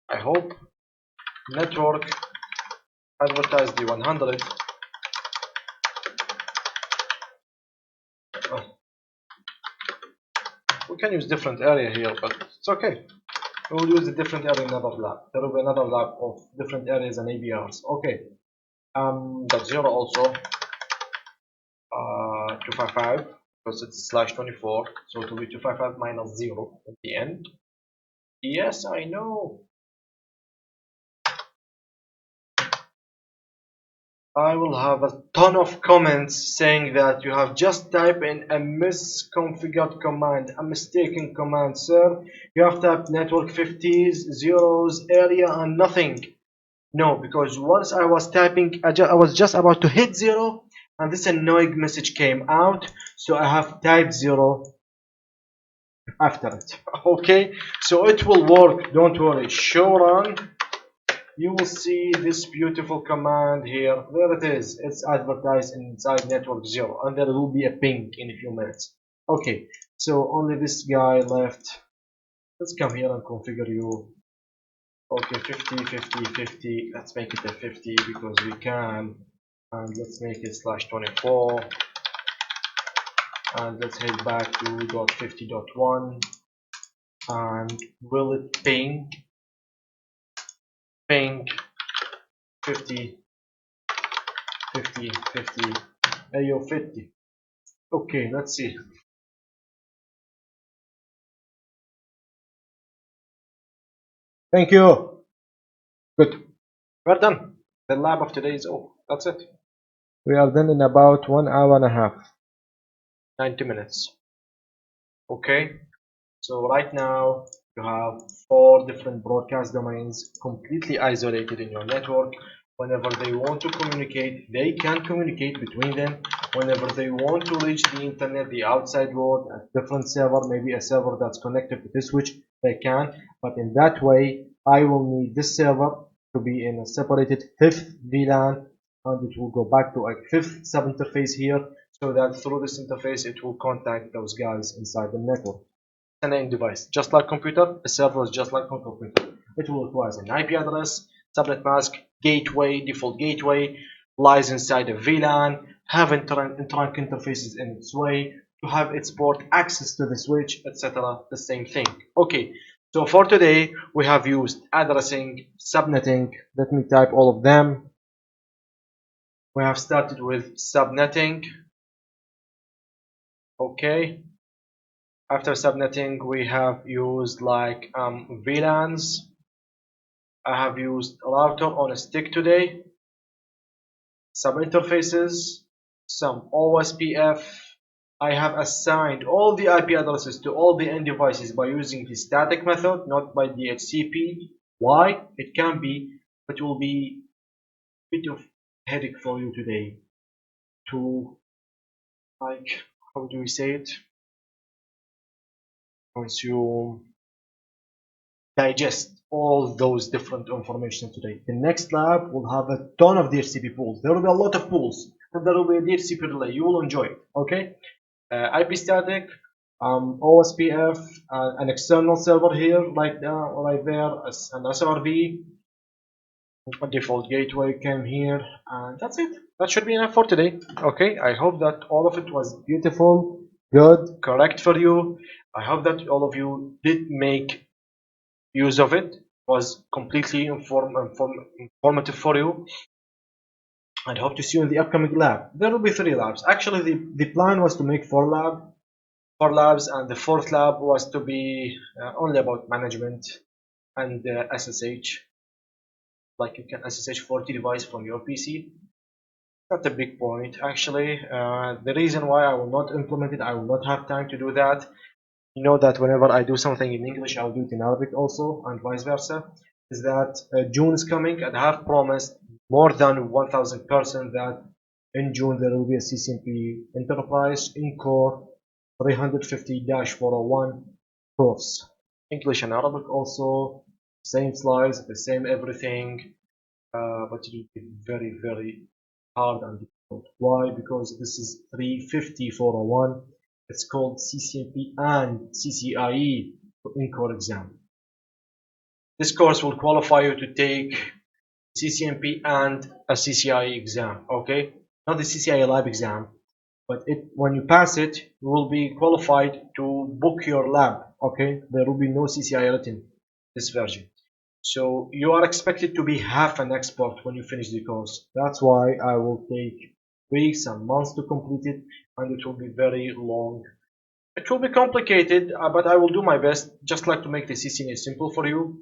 I hope, network advertise the 100. We can use different area here, but it's okay. We'll use a different area in another lab. There will be another lab of different areas and ABRs. Okay. That 0 also 255 because it's /24, so it will be 255 minus 0 at the end. Yes, I know. I will have a ton of comments saying that you have just typed in a misconfigured command, a mistaken command, sir. You have typed network 50s, zeros, area, and nothing. No, because once I was typing, I was just about to hit 0, and this annoying message came out, so I have typed 0 after it. Okay, so it will work, don't worry. Show run. You will see this beautiful command here. There it is. It's advertised inside network 0, and there will be a ping in a few minutes. Okay, so only this guy left. Let's come here and configure you. Okay, 50/50/50. Let's make it a 50 because we can, and let's make it /24, and let's head back to .50.1, and will it ping 50/50/50 ayo 50. Okay, let's see. Thank you. Good. We're done. The lab of today is over. That's it. We are done in about 1 hour and a half. 90 minutes. Okay. So right now you have 4 different broadcast domains completely isolated in your network. Whenever they want to communicate, they can communicate between them. Whenever they want to reach the internet, the outside world, a different server, maybe a server that's connected to this switch, they can. But in that way, I will need this server to be in a separated 5th VLAN, and it will go back to a 5th subinterface here, so that through this interface it will contact those guys inside the network. An end device, just like computer, a server is just like a computer. It will require an IP address, subnet mask, gateway, default gateway, lies inside a VLAN, have trunk interfaces in its way, to have its port access to the switch, etc. The same thing. Okay, so for today we have used addressing, subnetting. Let me type all of them. We have started with subnetting. Okay. After subnetting, we have used like VLANs. I have used router on a stick today. Some interfaces, some OSPF. I have assigned all the IP addresses to all the end devices by using the static method, not by DHCP. Why? It can be, but it will be a bit of headache for you today to, like, how do we say it? Consume, digest all those different information today. The next lab will have a ton of DHCP pools. There will be a lot of pools, and there will be a DHCP relay. You will enjoy it. Okay. IP static, OSPF, an external server here, right there, an SRV, a default gateway came here, and that's it. That should be enough for today. Okay, I hope that all of it was beautiful, good, correct for you. I hope that all of you did make use of it. Was completely informative for you, and hope to see you in the upcoming lab. There will be 3 labs. Actually, the plan was to make 4 labs, and the 4th lab was to be only about management and SSH. Like you can SSH 40 device from your PC. Not a big point, actually. The reason why I will not implement it, I will not have time to do that. You know that whenever I do something in English, I'll do it in Arabic also, and vice versa. Is that June is coming, and I have promised more than 1000% that in June there will be a CCNP Enterprise in Core 350-401 course. English and Arabic also, same slides, the same everything, but it will be very, very hard and difficult. Why? Because this is 350-401. It's called CCNP and CCIE in core exam. This course will qualify you to take CCNP and a CCIE exam, okay? Not the CCIE lab exam, but when you pass it, you will be qualified to book your lab, okay? There will be no CCIE written this version. So you are expected to be half an expert when you finish the course. That's why I will take weeks and months to complete it, and it will be very long. It will be complicated, but I will do my best, just like to make the CCNA simple for you.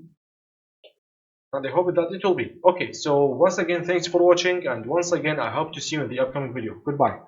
And I hope that it will be. Okay, so once again, thanks for watching, and once again, I hope to see you in the upcoming video. Goodbye.